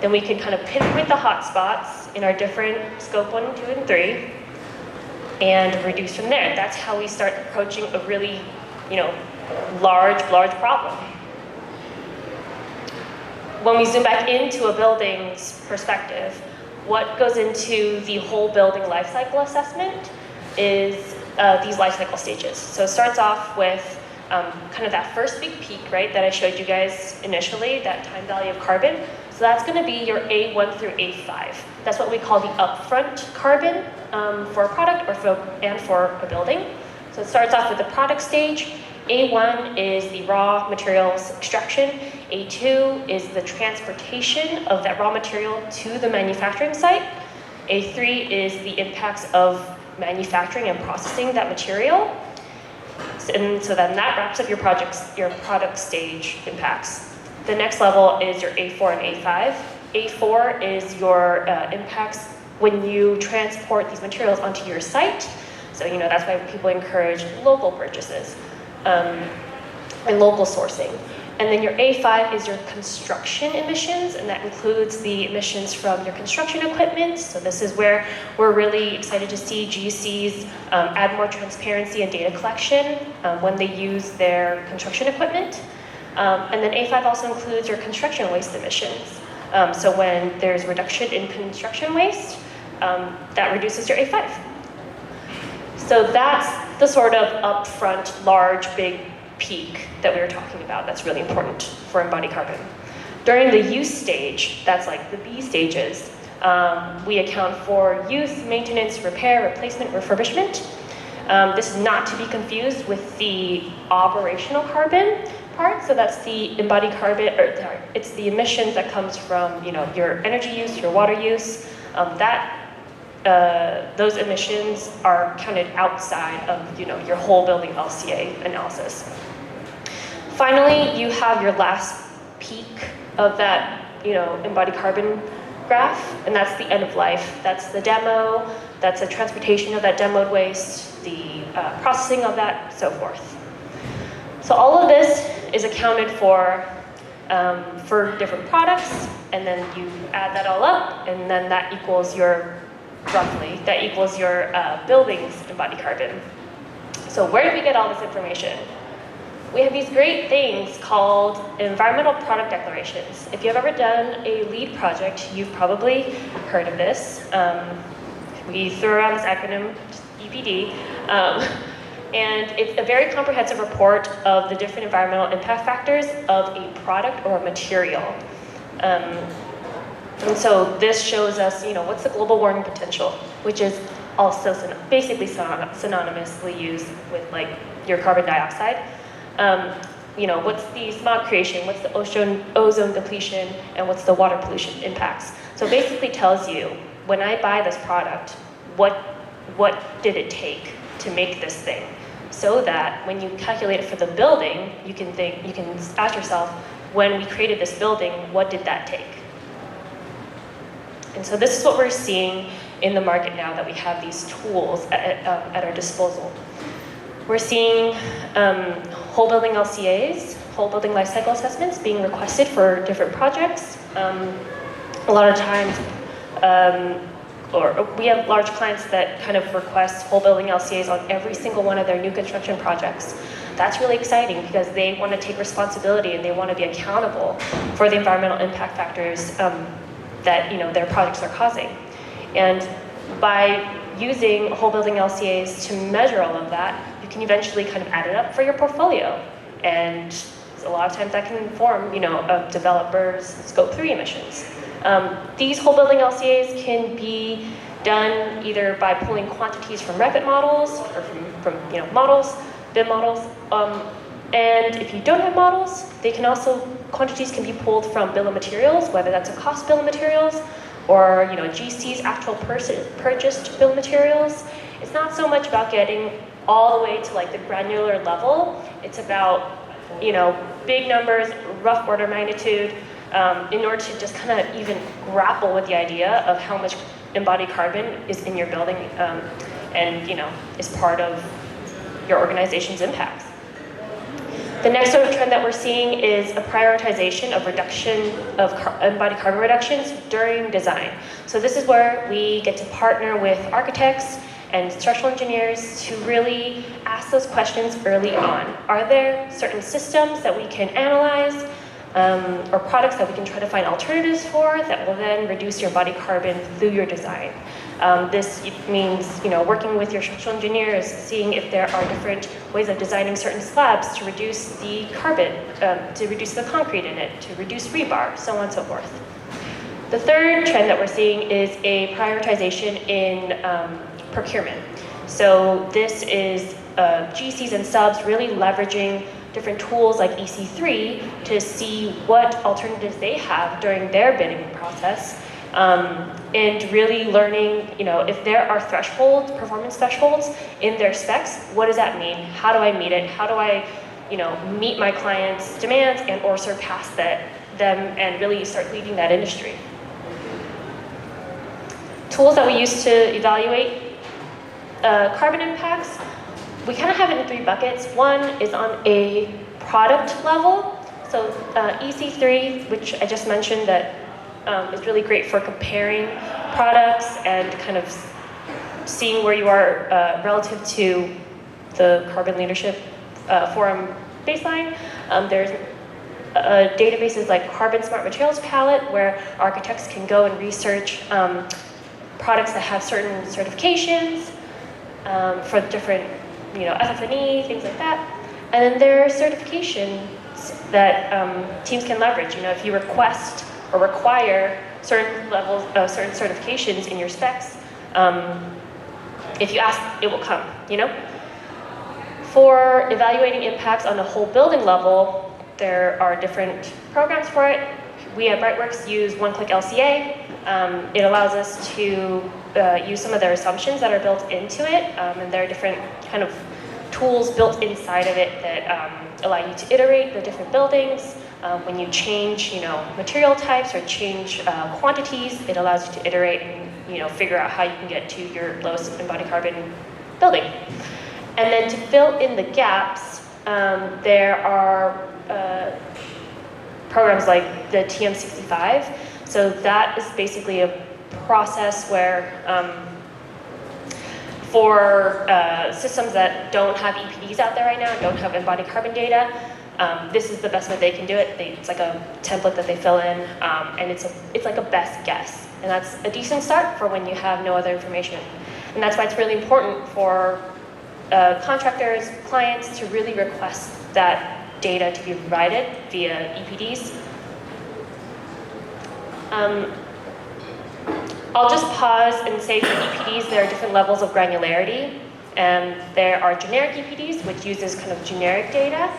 then we can kind of pinpoint the hot spots in our different scope 1, 2, and 3, and reduce from there. That's how we start approaching a really, large problem. When we zoom back into a building's perspective, what goes into the whole building life cycle assessment is these life cycle stages. So it starts off with kind of that first big peak, right, that I showed you guys initially, that time value of carbon. So that's going to be your A1 through A5. That's what we call the upfront carbon for a product and for a building. So it starts off with the product stage. A1 is the raw materials extraction. A2 is the transportation of that raw material to the manufacturing site. A3 is the impacts of manufacturing and processing that material. And so then that wraps up your product stage impacts. The next level is your A4 and A5. A4 is your impacts when you transport these materials onto your site. So, that's why people encourage local purchases and local sourcing. And then your A5 is your construction emissions, and that includes the emissions from your construction equipment. So this is where we're really excited to see GCs add more transparency and data collection when they use their construction equipment. And then A5 also includes your construction waste emissions. So when there's reduction in construction waste, that reduces your A5. So that's the sort of upfront, large, big peak that we were talking about that's really important for embodied carbon. During the use stage, that's like the B stages, we account for use, maintenance, repair, replacement, refurbishment. This is not to be confused with the operational carbon part. So that's the embodied carbon, it's the emissions that comes from your energy use, your water use. Those emissions are counted outside of your whole building LCA analysis. Finally, you have your last peak of that embodied carbon graph, and that's the end of life. That's the demo, that's the transportation of that demoed waste, the processing of that, so forth. So all of this is accounted for different products, and then you add that all up, and then that equals your building's embodied carbon. So where did we get all this information? We have these great things called environmental product declarations. If you've ever done a LEED project, you've probably heard of this. We threw around this acronym, just EPD, and it's a very comprehensive report of the different environmental impact factors of a product or a material. And so this shows us, what's the global warming potential, which is also basically synonymously used with your carbon dioxide. What's the smog creation, what's the ozone depletion, and what's the water pollution impacts. So it basically tells you, when I buy this product, what did it take to make this thing? So that when you calculate it for the building, you can ask yourself, when we created this building, what did that take? And so this is what we're seeing in the market now that we have these tools at our disposal. We're seeing whole building LCAs, whole building life cycle assessments being requested for different projects. A lot of times, or we have large clients that kind of request whole building LCAs on every single one of their new construction projects. That's really exciting because they want to take responsibility and they want to be accountable for the environmental impact factors that their projects are causing. And by using whole building LCAs to measure all of that, you can eventually kind of add it up for your portfolio. And a lot of times that can inform, a developer's scope 3 emissions. These whole building LCAs can be done either by pulling quantities from Revit models or from models, BIM models. And if you don't have models, quantities can be pulled from bill of materials, whether that's a cost bill of materials or GC's actual purchased bill of materials. It's not so much about getting all the way to like the granular level. It's about big numbers, rough order magnitude, in order to just kind of even grapple with the idea of how much embodied carbon is in your building and is part of your organization's impacts. The next sort of trend that we're seeing is a prioritization of reduction of embodied carbon reductions during design. So this is where we get to partner with architects and structural engineers to really ask those questions early on. Are there certain systems that we can analyze or products that we can try to find alternatives for that will then reduce your embodied carbon through your design? This means working with your structural engineers, seeing if there are different ways of designing certain slabs to reduce the carbon, to reduce the concrete in it, to reduce rebar, so on and so forth. The third trend that we're seeing is a prioritization in procurement. So this is GCs and subs really leveraging different tools like EC3 to see what alternatives they have during their bidding process, and really learning, if there are thresholds, performance thresholds in their specs, what does that mean? How do I meet it? How do I, meet my clients' demands and or surpass them and really start leading that industry? Tools that we use to evaluate carbon impacts, we kind of have it in 3 buckets. One is on a product level. So EC3, which I just mentioned, that is really great for comparing products and kind of seeing where you are relative to the Carbon Leadership Forum baseline. There's databases like Carbon Smart Materials Palette, where architects can go and research products that have certain certifications for different, FF&E, things like that. And then there are certifications that teams can leverage. If you request or require certain levels of certain certifications in your specs, if you ask, it will come, For evaluating impacts on the whole building level, there are different programs for it. We at Brightworks use one-click LCA. It allows us to use some of their assumptions that are built into it, and there are different kind of tools built inside of it that allow you to iterate the different buildings. When you change, material types or change quantities, it allows you to iterate and figure out how you can get to your lowest embodied carbon building. And then to fill in the gaps, there are programs like the TM65. So that is basically a process where for systems that don't have EPDs out there right now, don't have embodied carbon data, this is the best way they can do it. It's like a template that they fill in, and it's like a best guess. And that's a decent start for when you have no other information. And that's why it's really important for contractors, clients to really request that data to be provided via EPDs. I'll just pause and say for EPDs, there are different levels of granularity. And there are generic EPDs, which uses kind of generic data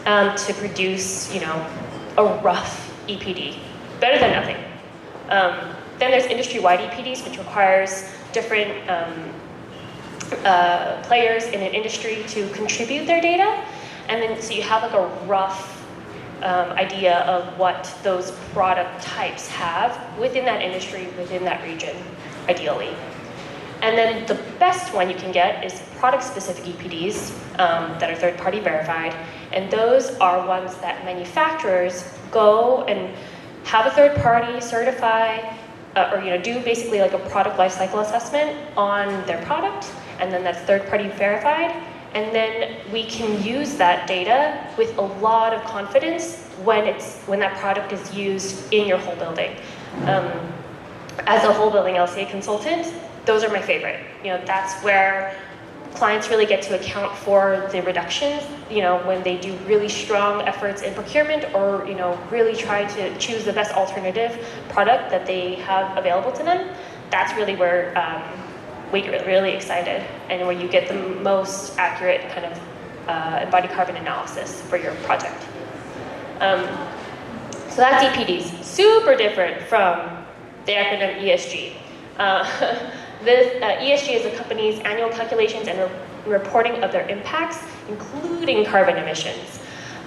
to produce, a rough EPD. Better than nothing. Then there's industry-wide EPDs, which requires different players in an industry to contribute their data. And then so you have like a rough idea of what those product types have within that industry, within that region, ideally. And then the best one you can get is product-specific EPDs that are third-party verified. And those are ones that manufacturers go and have a third party certify or do basically like a product lifecycle assessment on their product, and then that's third party verified. And then we can use that data with a lot of confidence when that product is used in your whole building. As a whole building LCA consultant, those are my favorite. That's where clients really get to account for the reductions, when they do really strong efforts in procurement or, really try to choose the best alternative product that they have available to them. That's really where we get really excited and where you get the most accurate kind of embodied carbon analysis for your project. So that's EPDs, super different from the acronym ESG. ESG is a company's annual calculations and reporting of their impacts, including carbon emissions.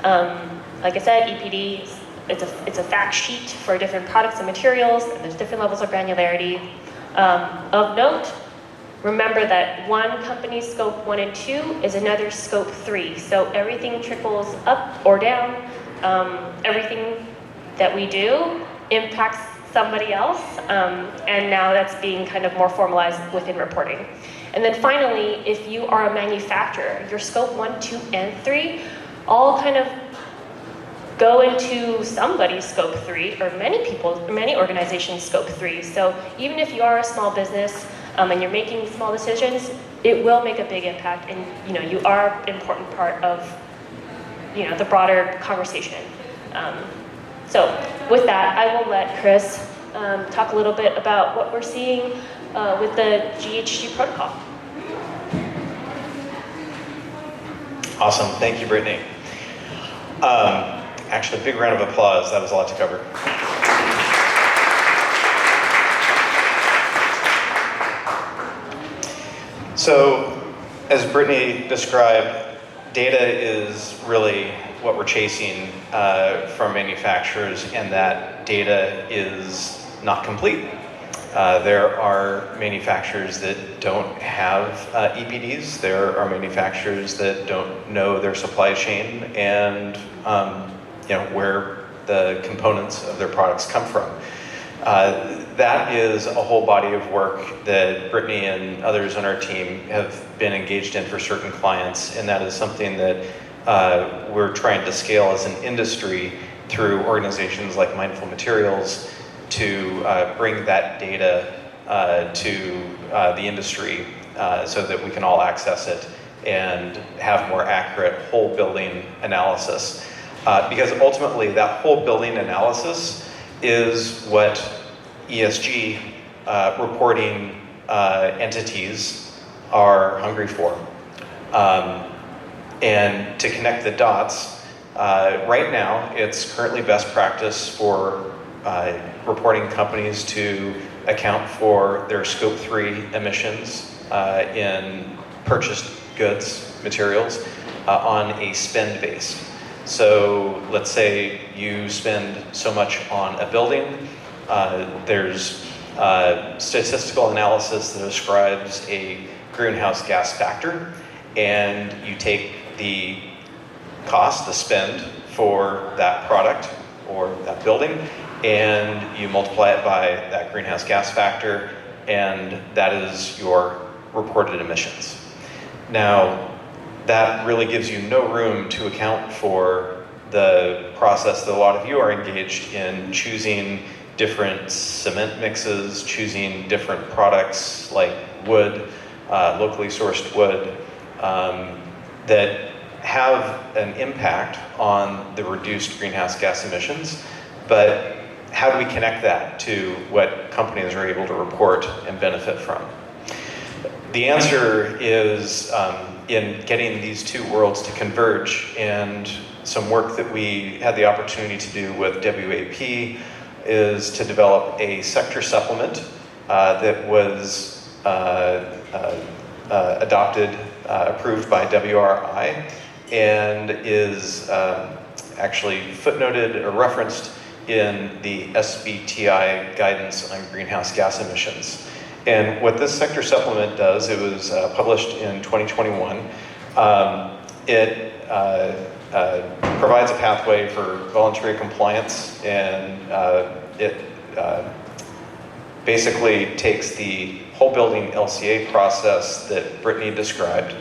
Like I said, EPD, it's a fact sheet for different products and materials, and there's different levels of granularity. Of note, remember that one company's scope 1 and 2 is another scope 3. So everything trickles up or down. Everything that we do impacts somebody else, and now that's being kind of more formalized within reporting. And then finally, if you are a manufacturer, your scope 1, 2, and 3 all kind of go into somebody's scope 3, or many organizations' scope 3. So even if you are a small business and you're making small decisions, it will make a big impact, and you are an important part of the broader conversation. So with that, I will let Chris talk a little bit about what we're seeing with the GHG protocol. Awesome, thank you, Brittany. Actually, a big round of applause. That was a lot to cover. So, as Brittany described, data is really what we're chasing from manufacturers, and that data is not complete. There are manufacturers that don't have EPDs. There are manufacturers that don't know their supply chain and where the components of their products come from. That is a whole body of work that Brittany and others on our team have been engaged in for certain clients, and that is something that we're trying to scale as an industry through organizations like Mindful Materials to bring that data to the industry so that we can all access it and have more accurate whole building analysis. Because ultimately that whole building analysis is what ESG reporting entities are hungry for. And to connect the dots, right now it's currently best practice for reporting companies to account for their scope 3 emissions in purchased goods, materials, on a spend base. So let's say you spend so much on a building, there's statistical analysis that describes a greenhouse gas factor, and you take the cost, the spend for that product or that building, and you multiply it by that greenhouse gas factor, and that is your reported emissions. Now, that really gives you no room to account for the process that a lot of you are engaged in, choosing different cement mixes, choosing different products like wood, locally sourced wood, that have an impact on the reduced greenhouse gas emissions. But how do we connect that to what companies are able to report and benefit from? The answer is in getting these two worlds to converge, and some work that we had the opportunity to do with WAP is to develop a sector supplement that was adopted, approved by WRI, and is actually footnoted or referenced in the SBTI guidance on greenhouse gas emissions. And what this sector supplement does, it was published in 2021. It provides a pathway for voluntary compliance, and it basically takes the whole building LCA process that Brittany described,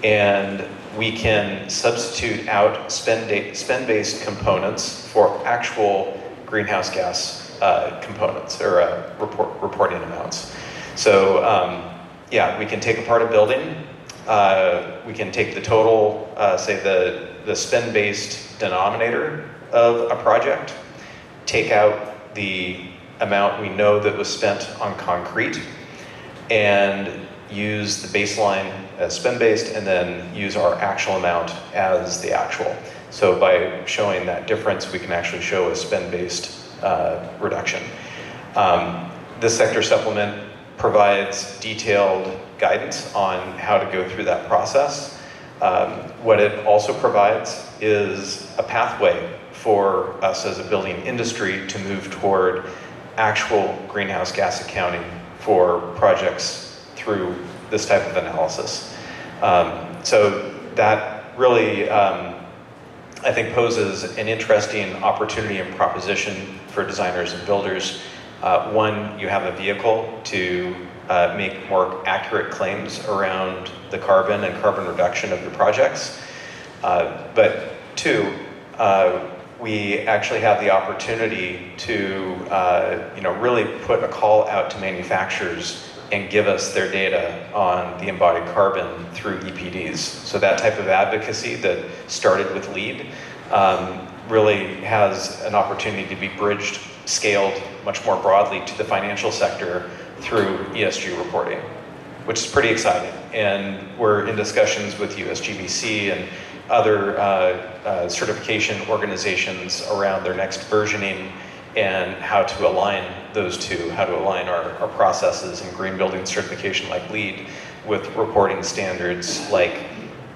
and we can substitute out spend-based components for actual greenhouse gas components or reporting amounts. So yeah, we can take apart a building. We can take the total, say the spend-based denominator of a project, take out the amount we know that was spent on concrete, and use the baseline as spend-based, and then use our actual amount as the actual. So by showing that difference, we can actually show a spend-based reduction. This sector supplement provides detailed guidance on how to go through that process. What it also provides is a pathway for us as a building industry to move toward actual greenhouse gas accounting for projects through this type of analysis. So that really, I think, poses an interesting opportunity and proposition for designers and builders. One, you have a vehicle to make more accurate claims around the carbon and carbon reduction of your projects. But two, we actually have the opportunity to really put a call out to manufacturers and give us their data on the embodied carbon through EPDs. So that type of advocacy that started with LEED really has an opportunity to be bridged, scaled much more broadly to the financial sector through ESG reporting, which is pretty exciting. And we're in discussions with MyGBCE and other certification organizations around their next versioning and how to align those two, how to align our processes in green building certification like LEED with reporting standards like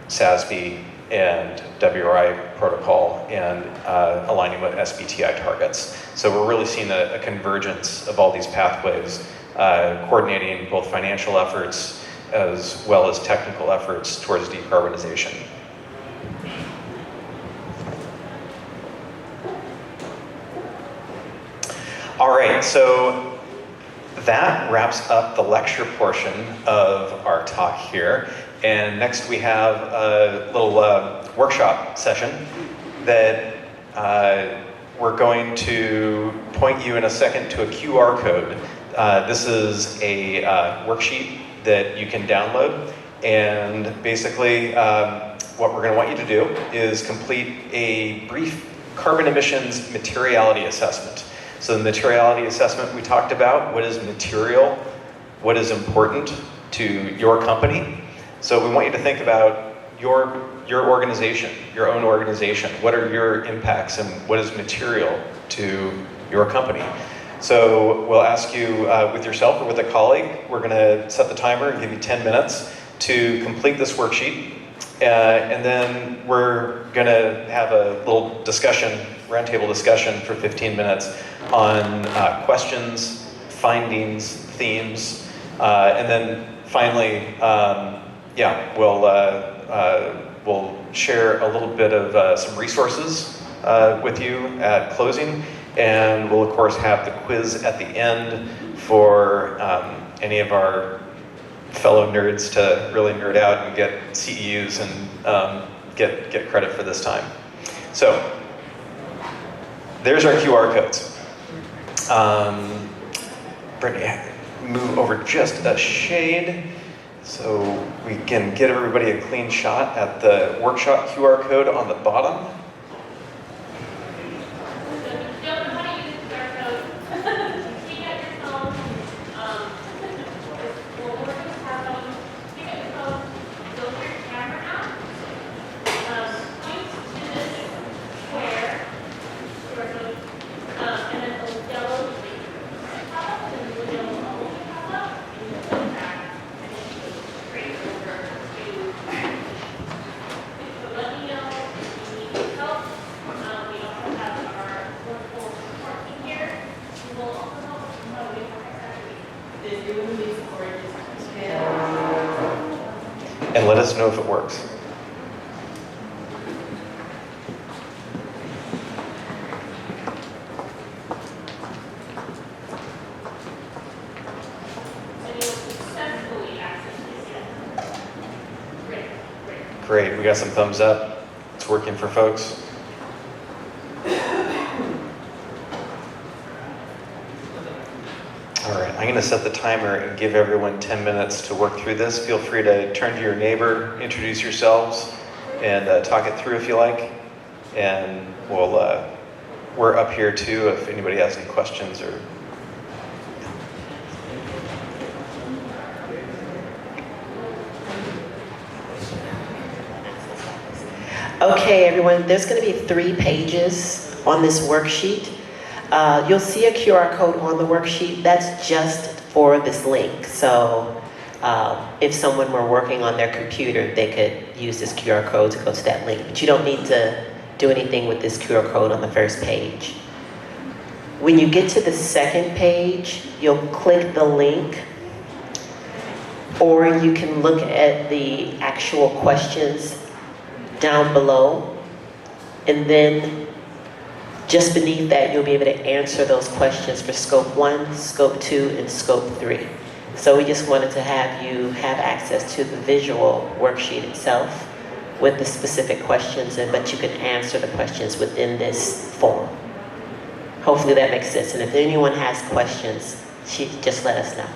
SASB and WRI protocol, and aligning with SBTI targets. So we're really seeing a convergence of all these pathways, coordinating both financial efforts as well as technical efforts towards decarbonization. All right, so that wraps up the lecture portion of our talk here. And next we have a little workshop session that we're going to point you in a second to a QR code. This is a worksheet that you can download. And basically what we're going to want you to do is complete a brief carbon emissions materiality assessment. So the materiality assessment we talked about, what is material, what is important to your company. So we want you to think about your organization, your own organization. What are your impacts and what is material to your company? So we'll ask you with yourself or with a colleague, we're gonna set the timer and give you 10 minutes to complete this worksheet. And then we're gonna have a little discussion, roundtable discussion for 15 minutes on questions, findings, themes, and then finally, we'll share a little bit of some resources with you at closing, and we'll of course have the quiz at the end for any of our fellow nerds to really nerd out and get CEUs and get credit for this time. So there's our QR codes. Brittany, move over just a shade so we can get everybody a clean shot at the workshop QR code on the bottom. And let us know if it works. Great, we got some thumbs up. It's working for folks. All right, I'm going to set the timer and give everyone 10 minutes to work through this. Feel free to turn to your neighbor, introduce yourselves, and talk it through if you like. And we're up here too if anybody has any questions or. Okay, everyone, there's going to be 3 pages on this worksheet. You'll see a QR code on the worksheet. That's just for this link. So if someone were working on their computer, they could use this QR code to go to that link. But you don't need to do anything with this QR code on the first page. When you get to the second page, you'll click the link, or you can look at the actual questions down below, and then just beneath that you'll be able to answer those questions for scope 1, scope 2, and scope 3. So we just wanted to have you have access to the visual worksheet itself with the specific questions, but you can answer the questions within this form. Hopefully that makes sense, and if anyone has questions, just let us know.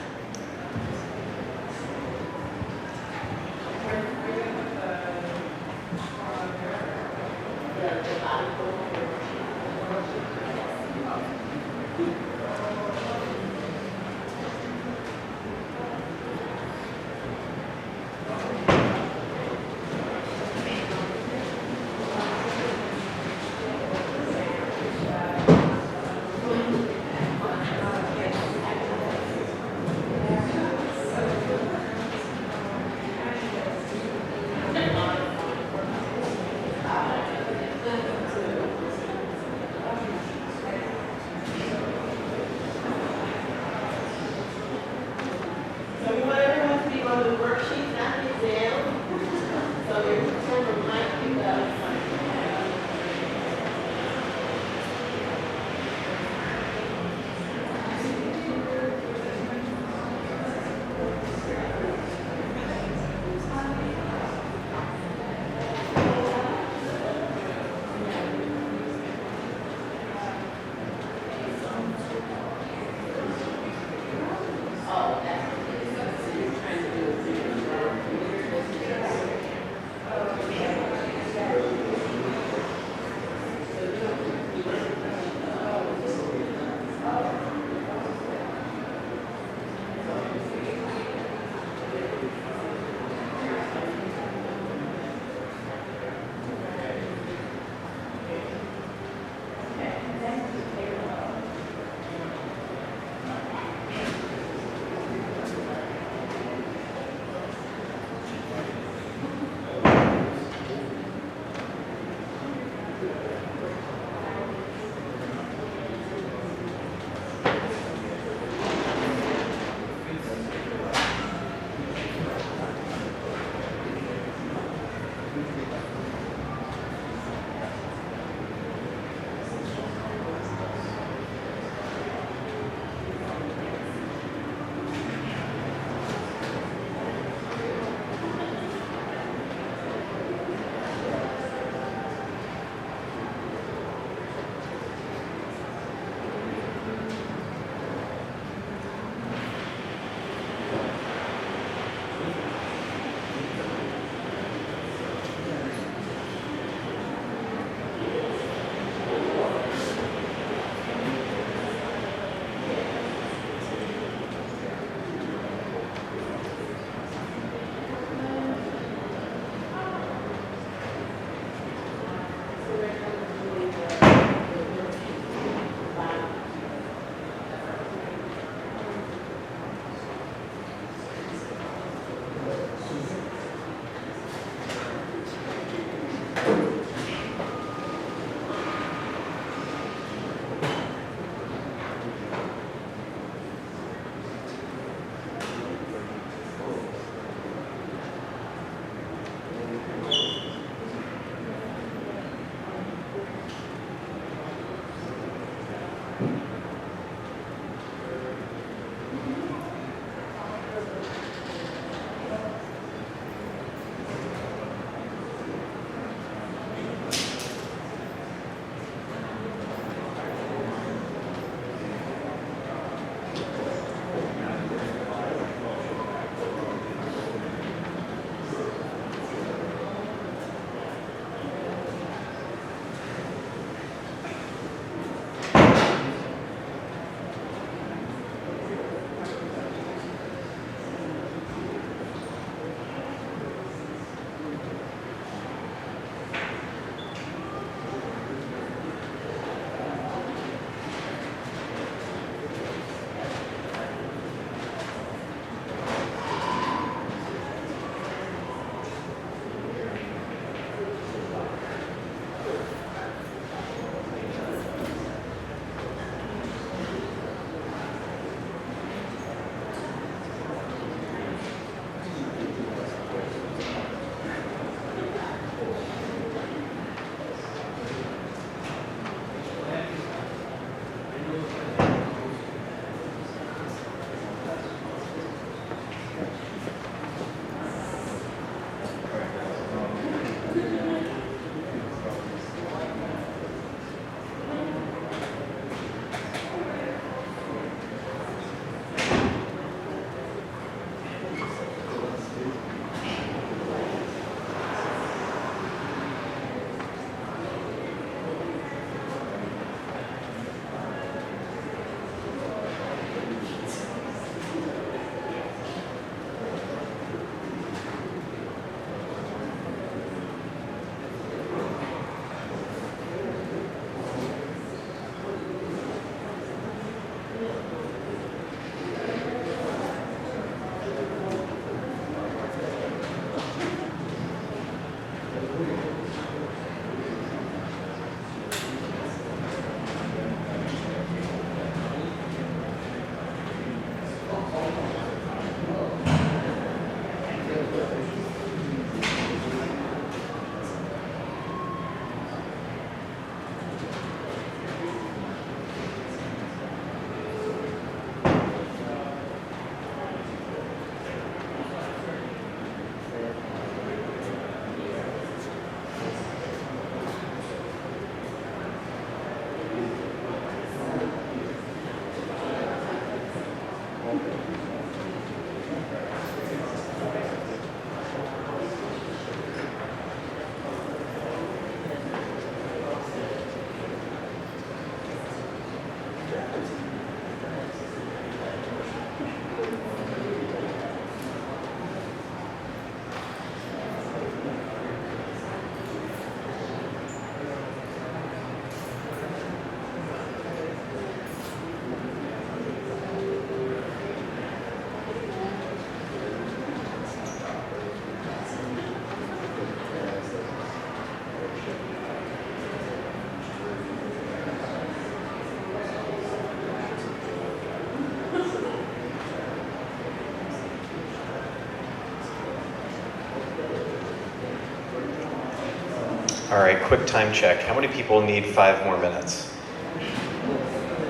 All right, quick time check. How many people need 5 more minutes?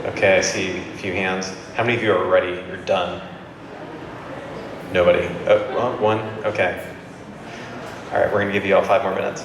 Okay, I see a few hands. How many of you are ready? You're done? Nobody? Oh, well, one? Okay. All right, we're gonna give you all 5 more minutes.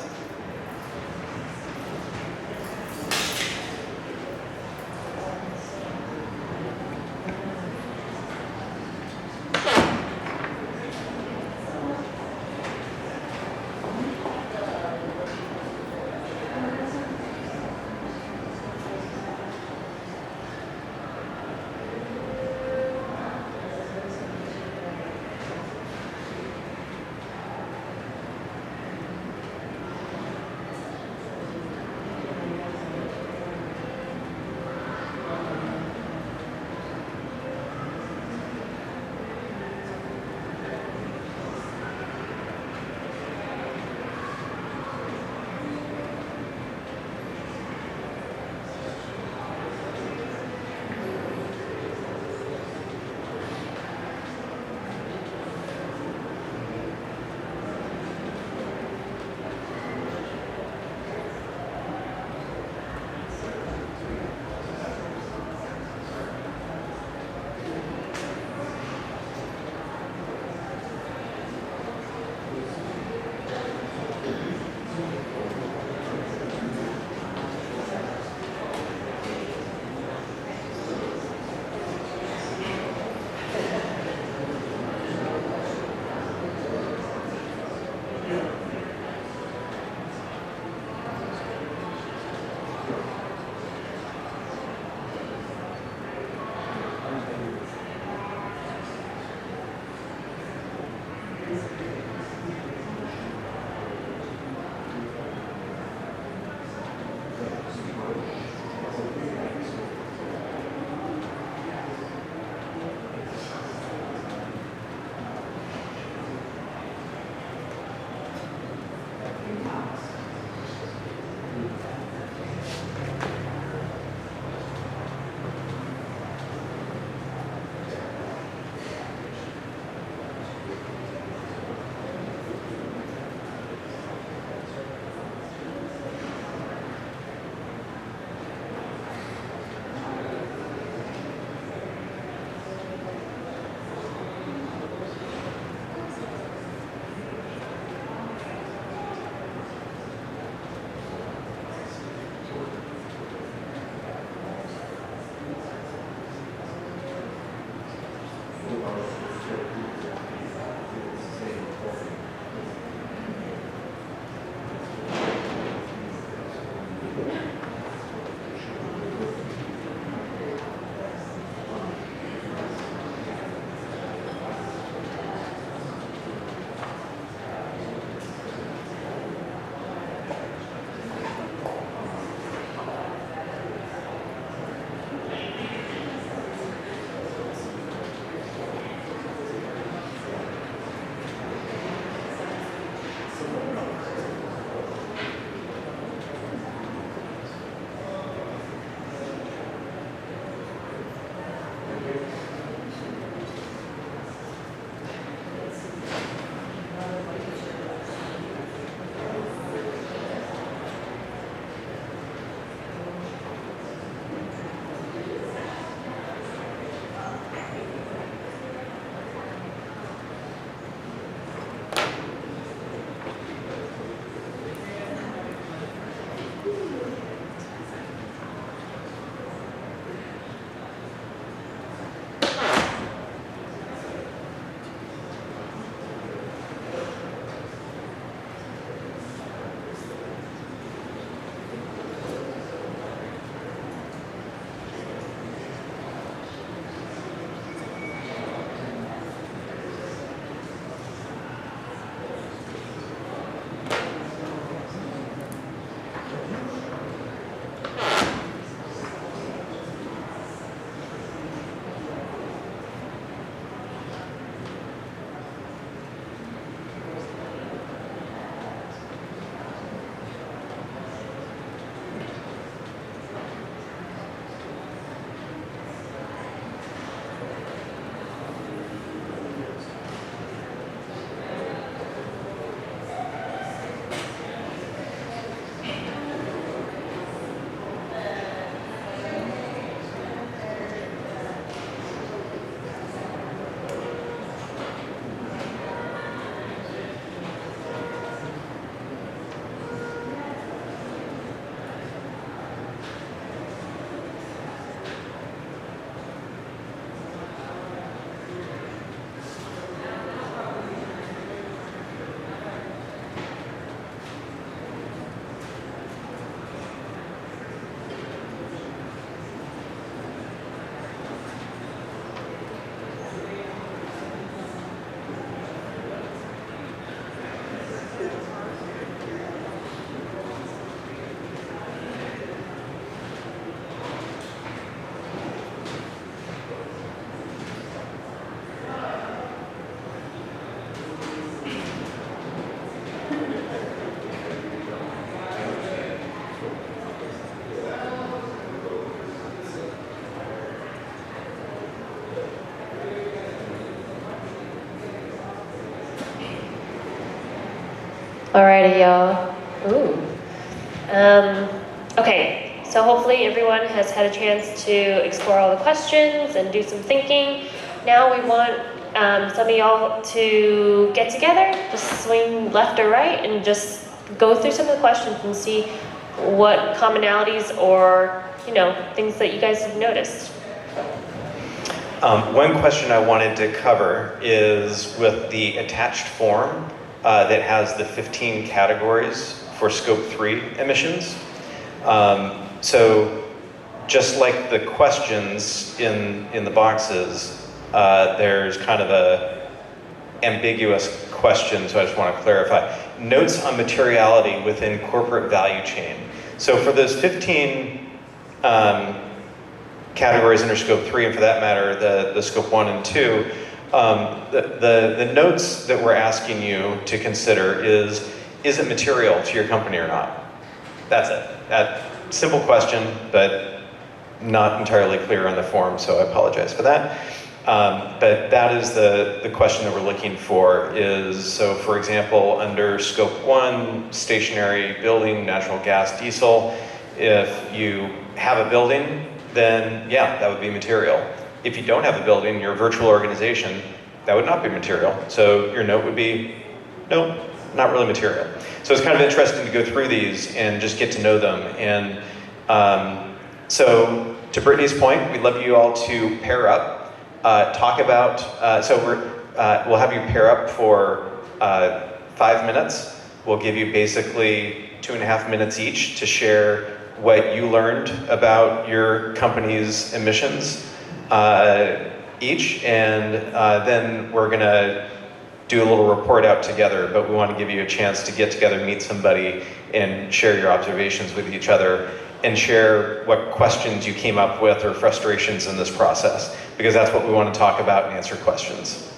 Alrighty, y'all. Ooh. Okay, so hopefully everyone has had a chance to explore all the questions and do some thinking. Now we want some of y'all to get together, just swing left or right, and just go through some of the questions and see what commonalities or, you know, things that you guys have noticed. One question I wanted to cover is with the attached form that has the 15 categories for Scope 3 emissions. So just like the questions in the boxes, there's kind of a ambiguous question, so I just want to clarify. Notes on materiality within corporate value chain. So for those 15 categories under Scope 3, and for that matter, the Scope 1 and 2, the notes that we're asking you to consider is it material to your company or not? That's it. That simple question, but not entirely clear on the form, so I apologize for that. But that is the question that we're looking for is, so for example, under Scope 1, stationary building, natural gas, diesel, if you have a building, then yeah, that would be material. If you don't have a building, you're a virtual organization, that would not be material. So your note would be, nope, not really material. So it's kind of interesting to go through these and just get to know them. And so to Brittany's point, we'd love you all to pair up, talk about, we'll have you pair up for 5 minutes. We'll give you basically 2.5 minutes each to share what you learned about your company's emissions each, and then we're gonna do a little report out together, but we want to give you a chance to get together, meet somebody, and share your observations with each other, and share what questions you came up with or frustrations in this process, because that's what we want to talk about and answer questions.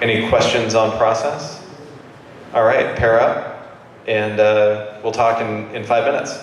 Any questions on process? All right, pair up. And we'll talk in 5 minutes.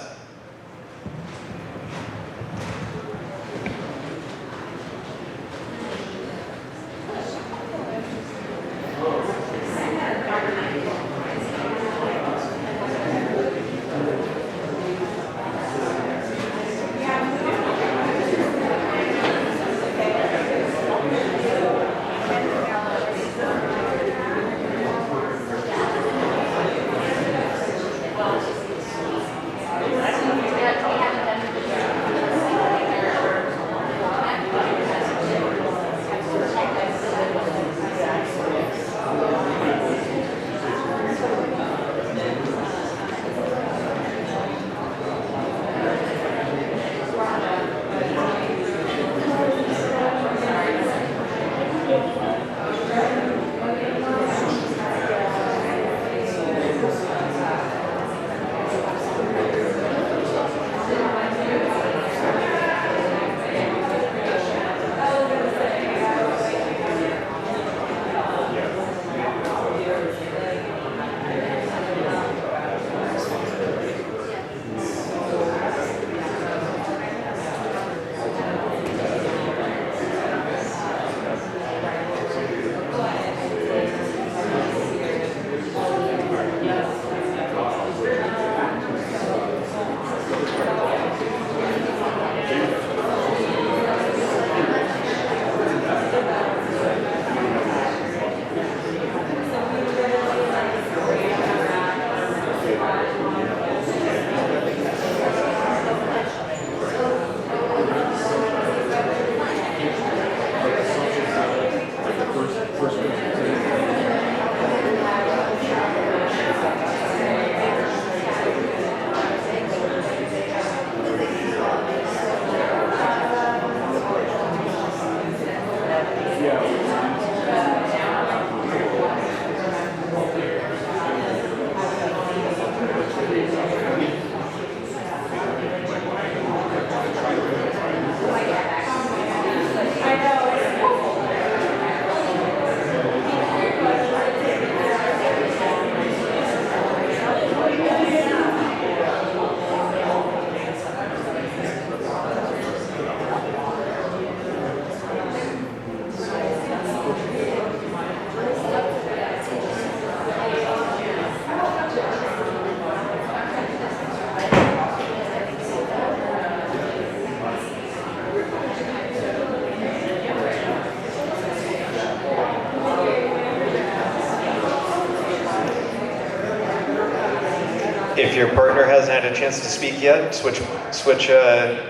If your partner hasn't had a chance to speak yet, switch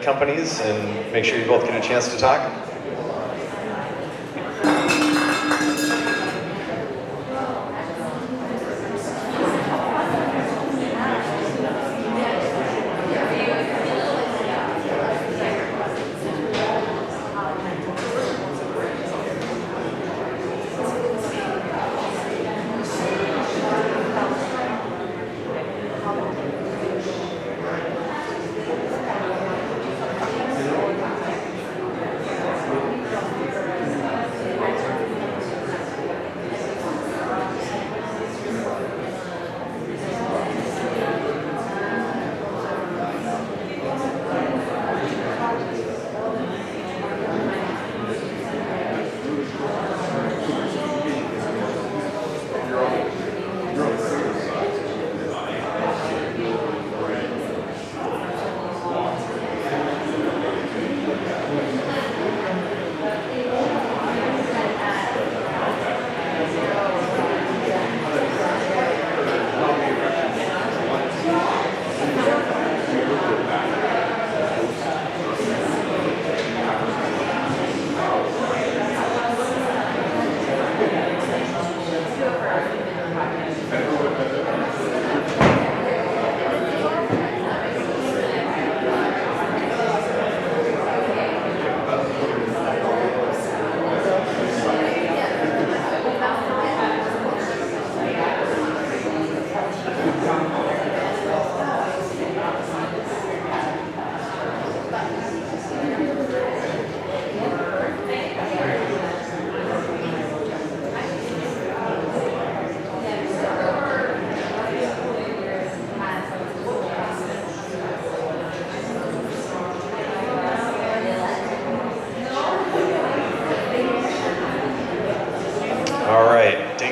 companies and make sure you both get a chance to talk.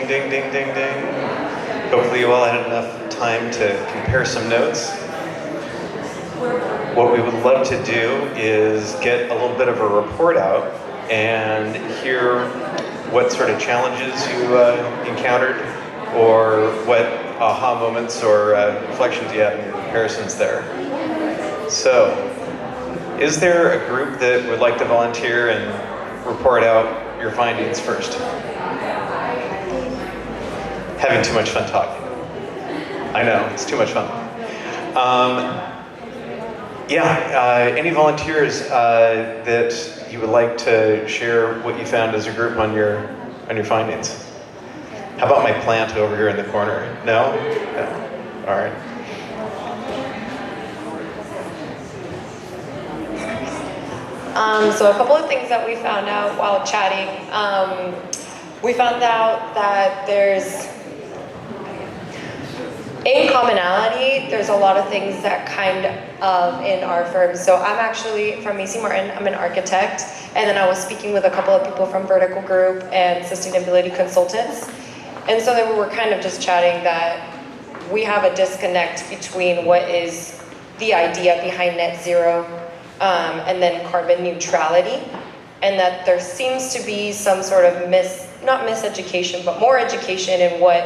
Ding, ding, ding, ding. Hopefully you all had enough time to compare some notes. What we would love to do is get a little bit of a report out and hear what sort of challenges you encountered, or what aha moments or reflections you had in your comparisons there. So, is there a group that would like to volunteer and report out your findings first? Having too much fun talking. I know, it's too much fun. Any volunteers that you would like to share what you found as a group on your findings? How about my plant over here in the corner? No? No. All right. So a couple of things that we found out while chatting. We found out that in commonality, there's a lot of things that kind of in our firm. So I'm actually from AC Martin, I'm an architect, and then I was speaking with a couple of people from Vertical Group and Sustainability Consultants. And so then we were kind of just chatting that we have a disconnect between what is the idea behind net zero and then carbon neutrality, and that there seems to be some sort of not miseducation, but more education in what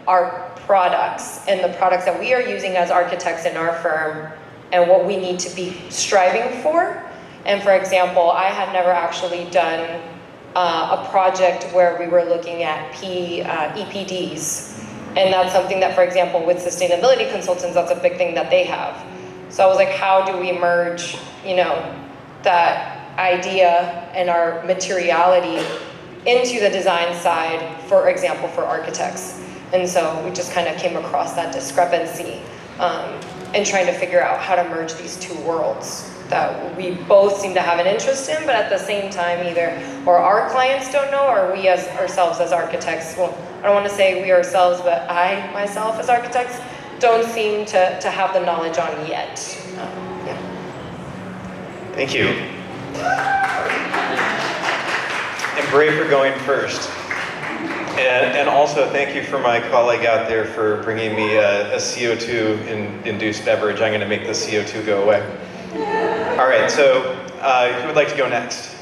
our products and the products that we are using as architects in our firm and what we need to be striving for. And for example, I had never actually done a project where we were looking at EPDs. And that's something that, for example, with sustainability consultants, that's a big thing that they have. So I was like, how do we merge, that idea and our materiality into the design side, for example, for architects? And so we just kind of came across that discrepancy and trying to figure out how to merge these two worlds that we both seem to have an interest in, but at the same time either or our clients don't know, or we as ourselves as architects, well, I don't want to say we ourselves, but I myself as architects don't seem to have the knowledge on yet. Thank you. And brave for going first. And also thank you for my colleague out there for bringing me a CO2-induced beverage. I'm going to make the CO2 go away. All right, so who would like to go next?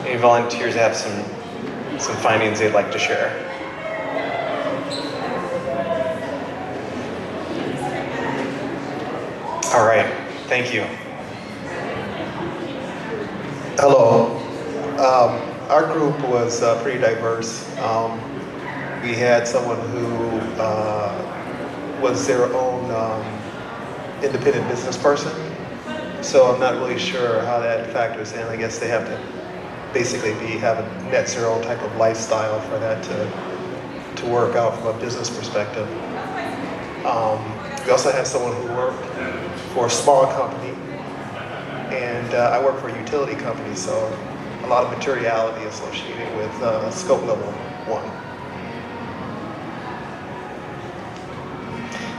Any volunteers have some findings they'd like to share? All right, thank you. Hello. Our group was pretty diverse. We had someone who was their own independent business person. So I'm not really sure how that factors in. I guess they have to basically have a net zero type of lifestyle for that to work out from a business perspective. We also had someone who worked for a small company, and I work for a utility company, so a lot of materiality associated with scope level 1.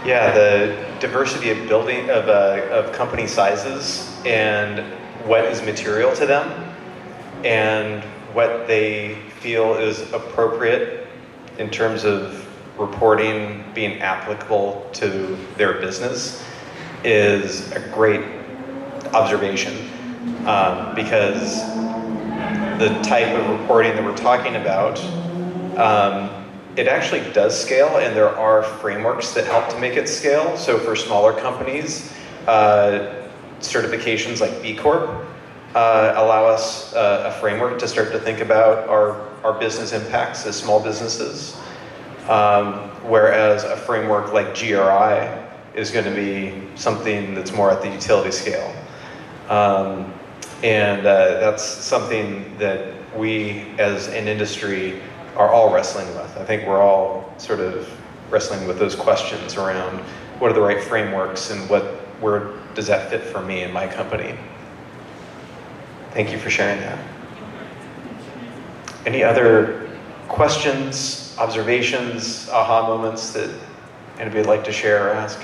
Yeah, the diversity of of company sizes and what is material to them and what they feel is appropriate in terms of reporting being applicable to their business is a great observation, because the type of reporting that we're talking about, it actually does scale, and there are frameworks that help to make it scale. So for smaller companies, certifications like B Corp allow us a framework to start to think about our business impacts as small businesses, whereas a framework like GRI is going to be something that's more at the utility scale. And that's something that we as an industry are all wrestling with. I think we're all sort of wrestling with those questions around what are the right frameworks and where does that fit for me and my company. Thank you for sharing that. Any other questions, observations, aha moments that anybody would like to share or ask?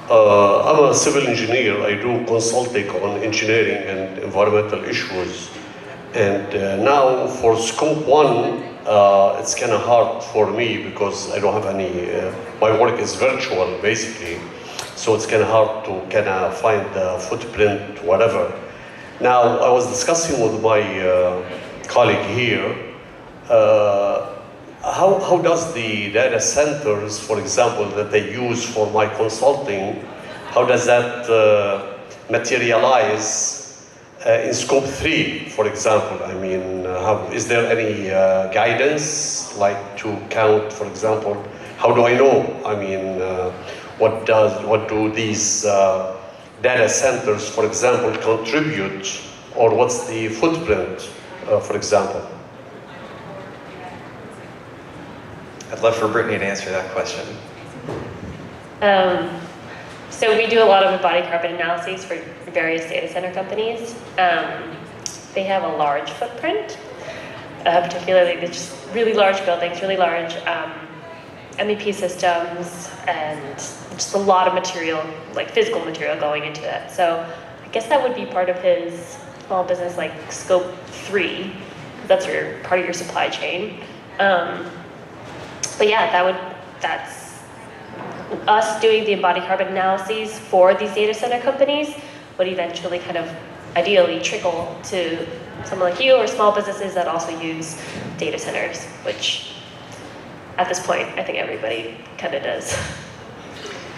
I'm a civil engineer. I do consulting on engineering and environmental issues. And now for scope 1, it's kind of hard for me because I don't have any, my work is virtual basically. So it's kind of hard to kind of find the footprint, whatever. Now, I was discussing with my colleague here, how does the data centers, for example, that they use for my consulting, how does that materialize in scope 3, for example? I mean, is there any guidance, like to count, for example, how do I know? I mean, what do these data centers, for example, contribute, or what's the footprint, for example? I'd love for Brittany to answer that question. So we do a lot of embodied carbon analyses for various data center companies. They have a large footprint, particularly they're just really large buildings, really large MEP systems, and just a lot of material, like physical material going into that. So I guess that would be part of his small business, like scope 3, that's part of your supply chain. But yeah, that's us doing the embodied carbon analyses for these data center companies would eventually kind of ideally trickle to someone like you or small businesses that also use data centers, which at this point, I think everybody kind of does.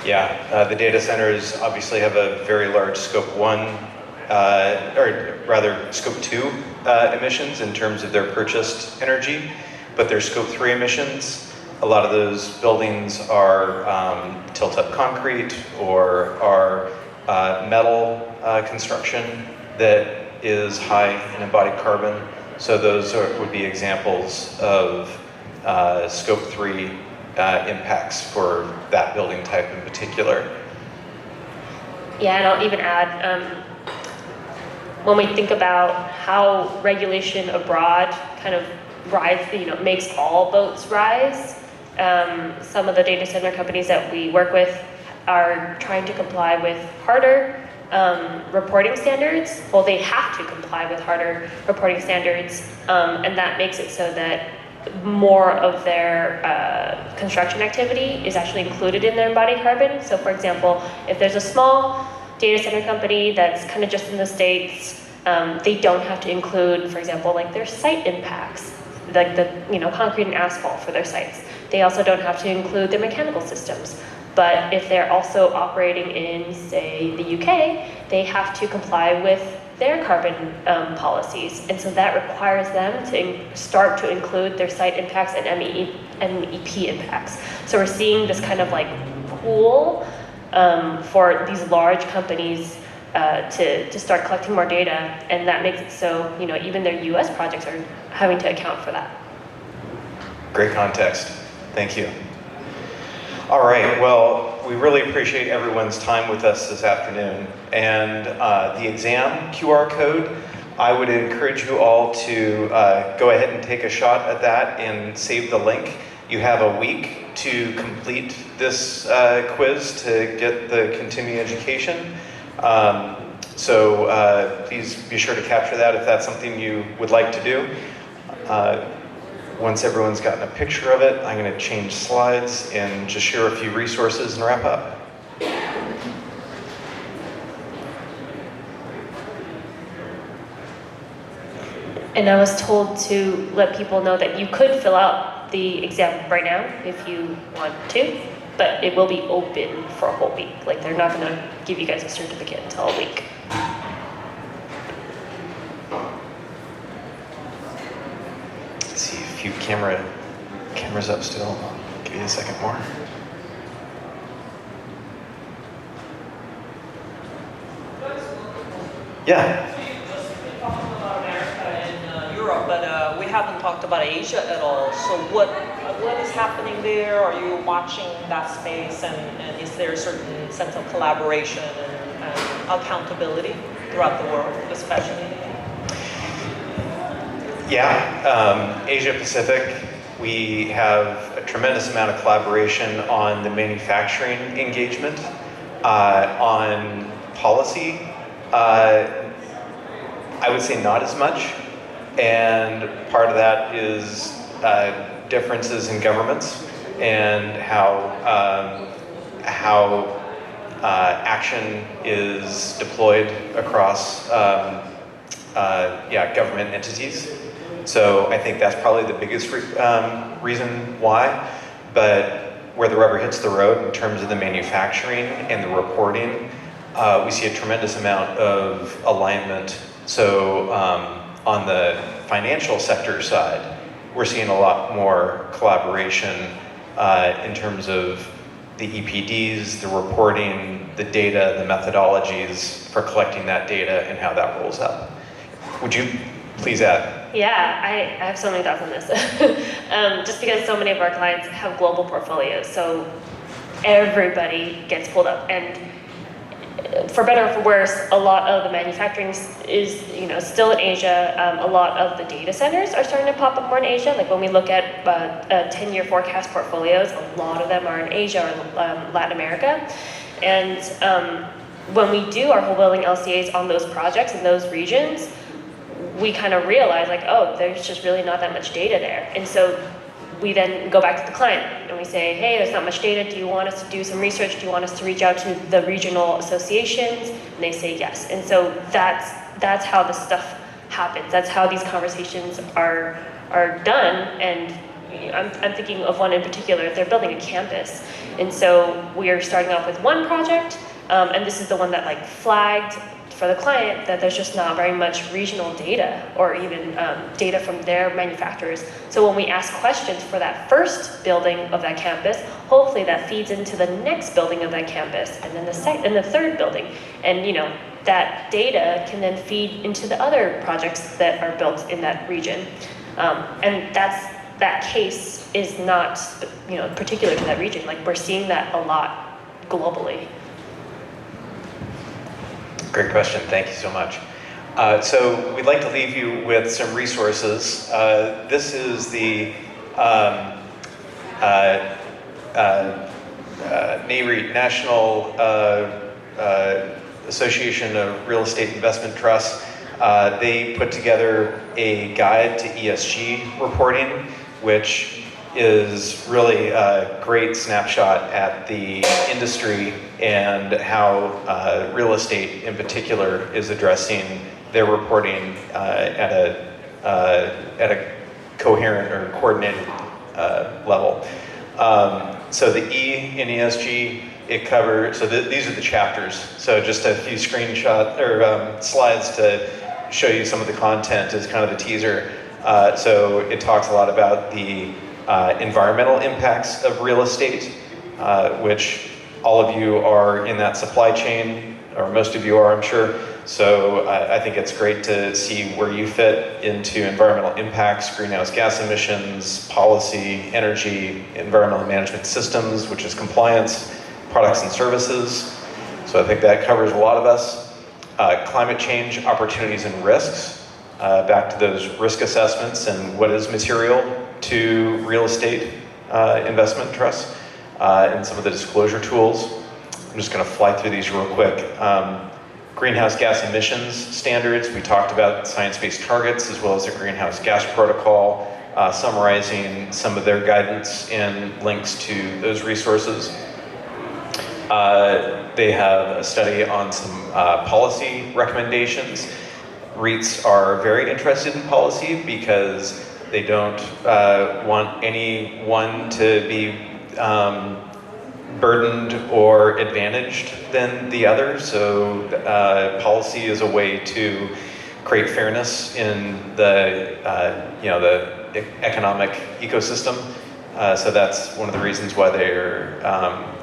Yeah, the data centers obviously have a very large scope 1, or rather scope 2 emissions in terms of their purchased energy, but their scope 3 emissions, a lot of those buildings are tilt-up concrete or are metal construction that is high in embodied carbon. So those would be examples of scope 3 impacts for that building type in particular. Yeah, and I'll even add, when we think about how regulation abroad kind of makes all boats rise, some of the data center companies that we work with are trying to comply with harder reporting standards. Well, they have to comply with harder reporting standards, and that makes it so that more of their construction activity is actually included in their embodied carbon. So for example, if there's a small data center company that's kind of just in the States, they don't have to include, for example, like their site impacts. like the concrete and asphalt for their sites. They also don't have to include their mechanical systems. But if they're also operating in, say, the UK, they have to comply with their carbon policies. And so that requires them to start to include their site impacts and MEP impacts. So we're seeing this kind of like pool for these large companies to start collecting more data, and that makes it so even their US projects are having to account for that. Great context. Thank you. All right, well, we really appreciate everyone's time with us this afternoon. And the exam QR code, I would encourage you all to go ahead and take a shot at that and save the link. You have a week to complete this quiz to get the continuing education. So please be sure to capture that if that's something you would like to do. Once everyone's gotten a picture of it, I'm going to change slides and just share a few resources and wrap up. And I was told to let people know that you could fill out the exam right now if you want to, but it will be open for a whole week. Like, they're not going to give you guys a certificate until a week. See a few cameras up still. I'll give you a second more. Yeah. Europe, but we haven't talked about Asia at all. So what is happening there? Are you watching that space, and is there a certain sense of collaboration and accountability throughout the world, especially? Yeah, Asia Pacific, we have a tremendous amount of collaboration on the manufacturing engagement, on policy. I would say not as much. And part of that is differences in governments and how action is deployed across government entities. So I think that's probably the biggest reason why. But where the rubber hits the road in terms of the manufacturing and the reporting, we see a tremendous amount of alignment. So on the financial sector side, we're seeing a lot more collaboration in terms of the EPDs, the reporting, the data, the methodologies for collecting that data and how that rolls up. Would you please add? Yeah, I have so many thoughts on this. Just because so many of our clients have global portfolios, so everybody gets pulled up. And for better or for worse, a lot of the manufacturing is still in Asia. A lot of the data centers are starting to pop up more in Asia. Like when we look at 10-year forecast portfolios, a lot of them are in Asia or Latin America. And when we do our whole building LCAs on those projects in those regions, we kind of realize like, oh, there's just really not that much data there. And so we then go back to the client and we say, hey, there's not much data. Do you want us to do some research? Do you want us to reach out to the regional associations? And they say yes. And so that's how this stuff happens. That's how these conversations are done. And I'm thinking of one in particular. They're building a campus. And so we are starting off with one project. And this is the one that like flagged for the client that there's just not very much regional data or even data from their manufacturers. So when we ask questions for that first building of that campus, hopefully that feeds into the next building of that campus and then the third building. And that data can then feed into the other projects that are built in that region. And that case is not particular to that region. Like we're seeing that a lot globally. Great question. Thank you so much. So we'd like to leave you with some resources. This is the NAREIT, National Association of Real Estate Investment Trusts. They put together a guide to ESG reporting, which is really a great snapshot at the industry and how real estate in particular is addressing their reporting at a coherent or coordinated level. So the E in ESG, it covers, so these are the chapters. So just a few screenshots or slides to show you some of the content as kind of the teaser. So it talks a lot about the environmental impacts of real estate, which all of you are in that supply chain, or most of you are, I'm sure. So I think it's great to see where you fit into environmental impacts, greenhouse gas emissions, policy, energy, environmental management systems, which is compliance, products and services. So I think that covers a lot of us. Climate change, opportunities and risks, back to those risk assessments and what is material to real estate investment trusts, and some of the disclosure tools. I'm just going to fly through these real quick. Greenhouse gas emissions standards, we talked about science-based targets as well as the greenhouse gas protocol, summarizing some of their guidance and links to those resources. They have a study on some policy recommendations. REITs are very interested in policy because they don't want anyone to be burdened or advantaged than the other. So policy is a way to create fairness in the the economic ecosystem. So that's one of the reasons why they're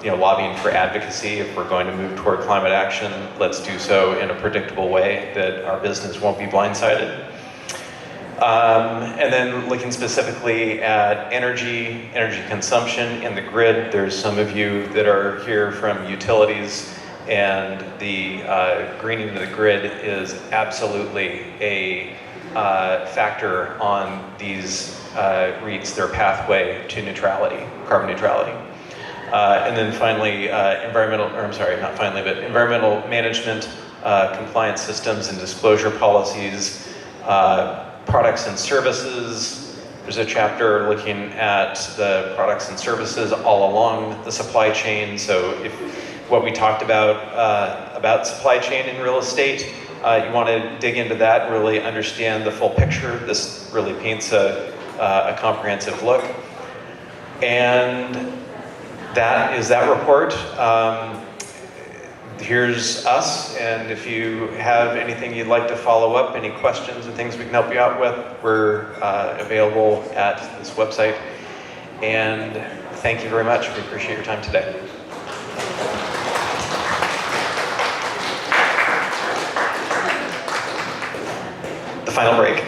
lobbying for advocacy. If we're going to move toward climate action, let's do so in a predictable way that our business won't be blindsided. And then looking specifically at energy consumption in the grid, there's some of you that are here from utilities, and the greening of the grid is absolutely a factor on these REITs, their pathway to neutrality, carbon neutrality. And then finally, environmental management, compliance systems and disclosure policies, products and services. There's a chapter looking at the products and services all along the supply chain. So if what we talked about supply chain in real estate, you want to dig into that, really understand the full picture. This really paints a comprehensive look. And that is that report. Here's us, and if you have anything you'd like to follow up, any questions and things we can help you out with, we're available at this website. And thank you very much. We appreciate your time today. The final break.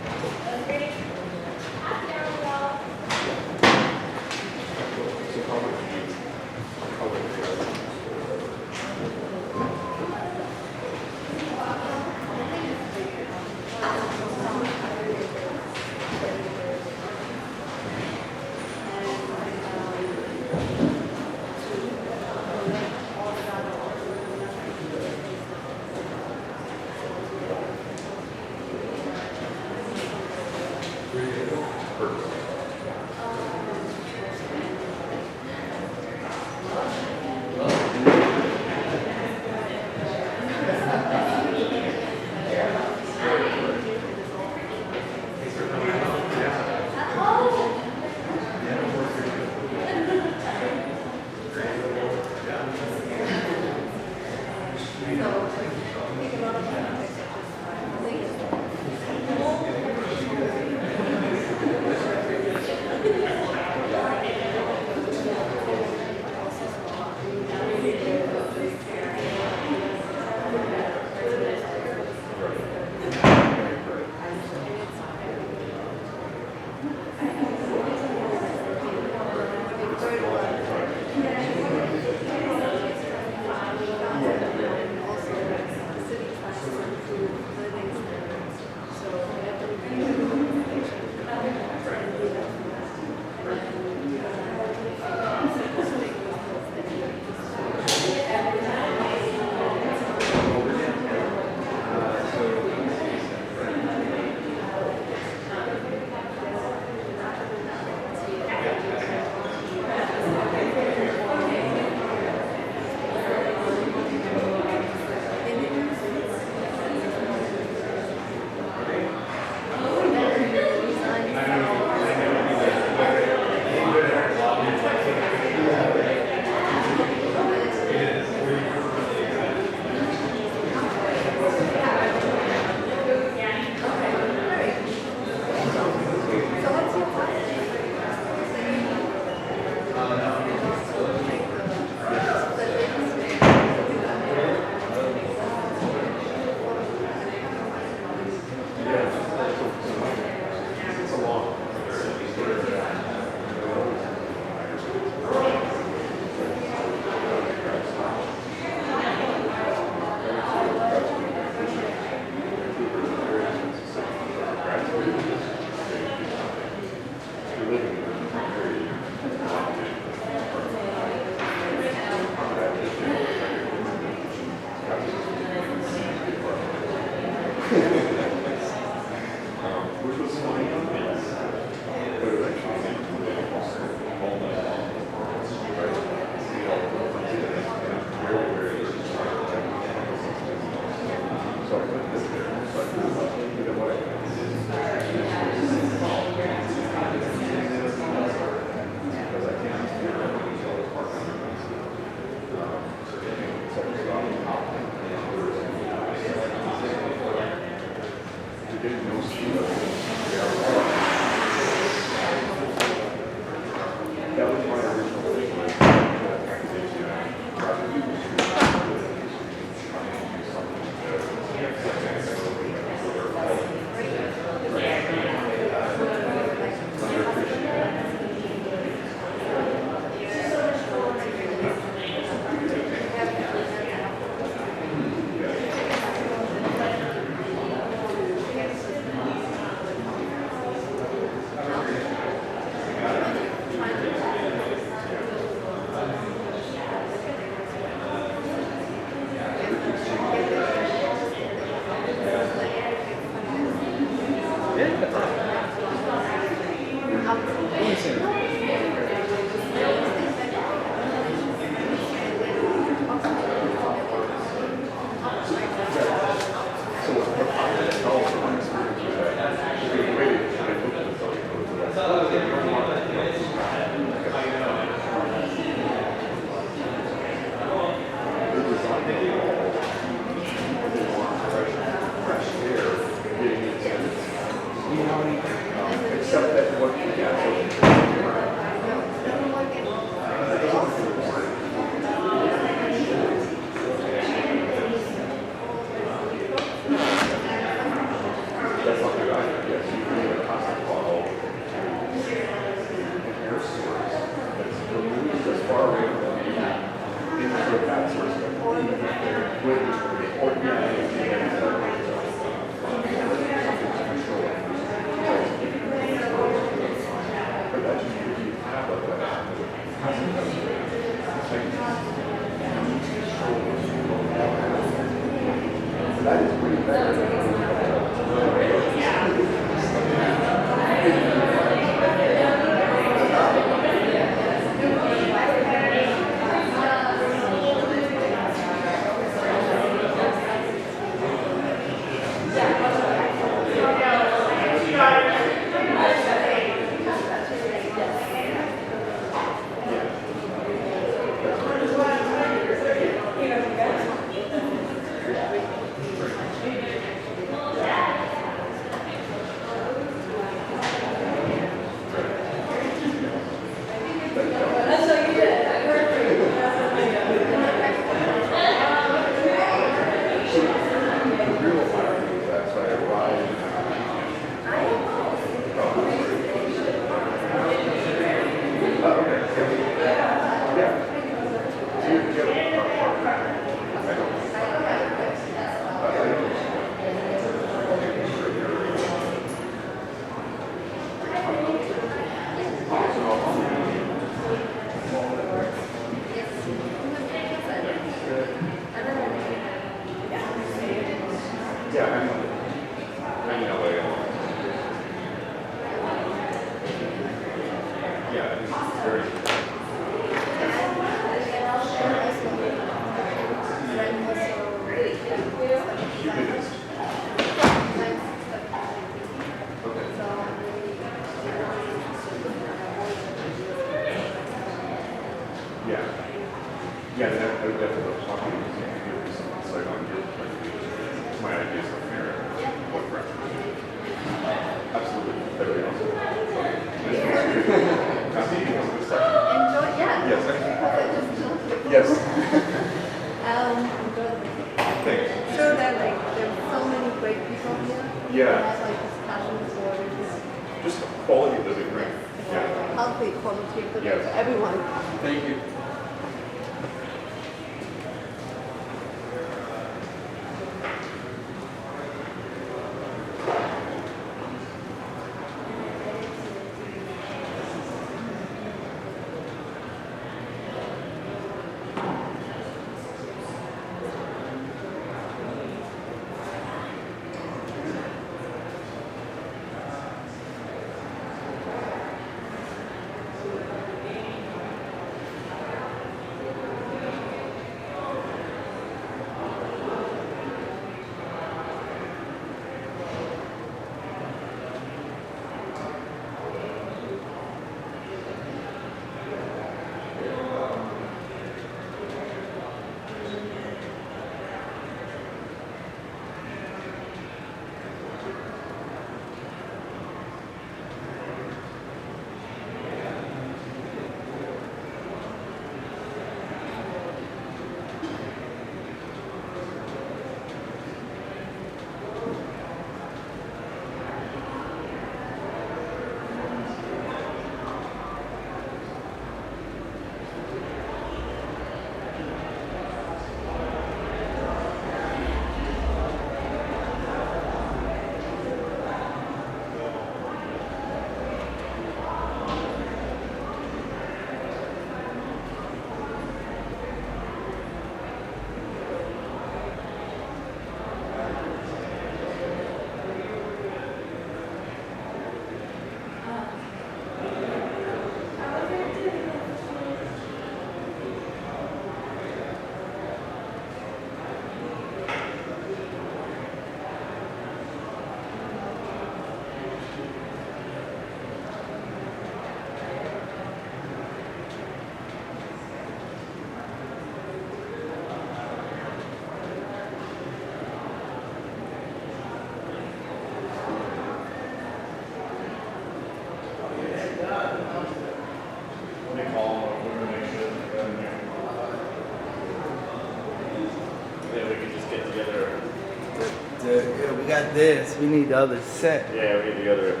We got this. We need the other set. Yeah, we need the other.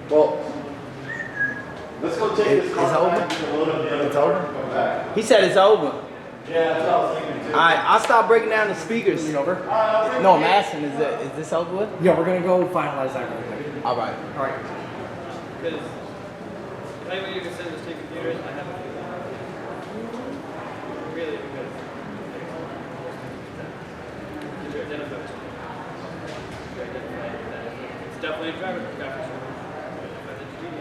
Well, let's go take this car back and load up the other It's car over? and come back. He said it's over. Yeah, that's what I was thinking too. All right, I'll start breaking down the speakers. Over. No, I'm asking, is this over with? Yeah, we're gonna go finalize that really quick. All right. All right. Because maybe you can send us to computers. I have a few. Really good. Did you identify it? You identified that it's definitely a driver graphics. But the GPU,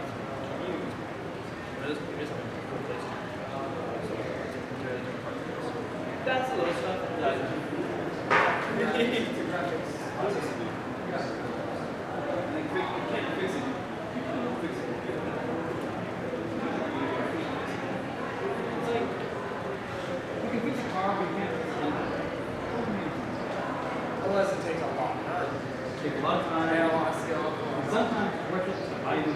that is replaced. So it's really different parts. That's a little stuff. Unless it takes a long time. Take a lot of time, and a lot of skill. Sometimes it's worth it to buy you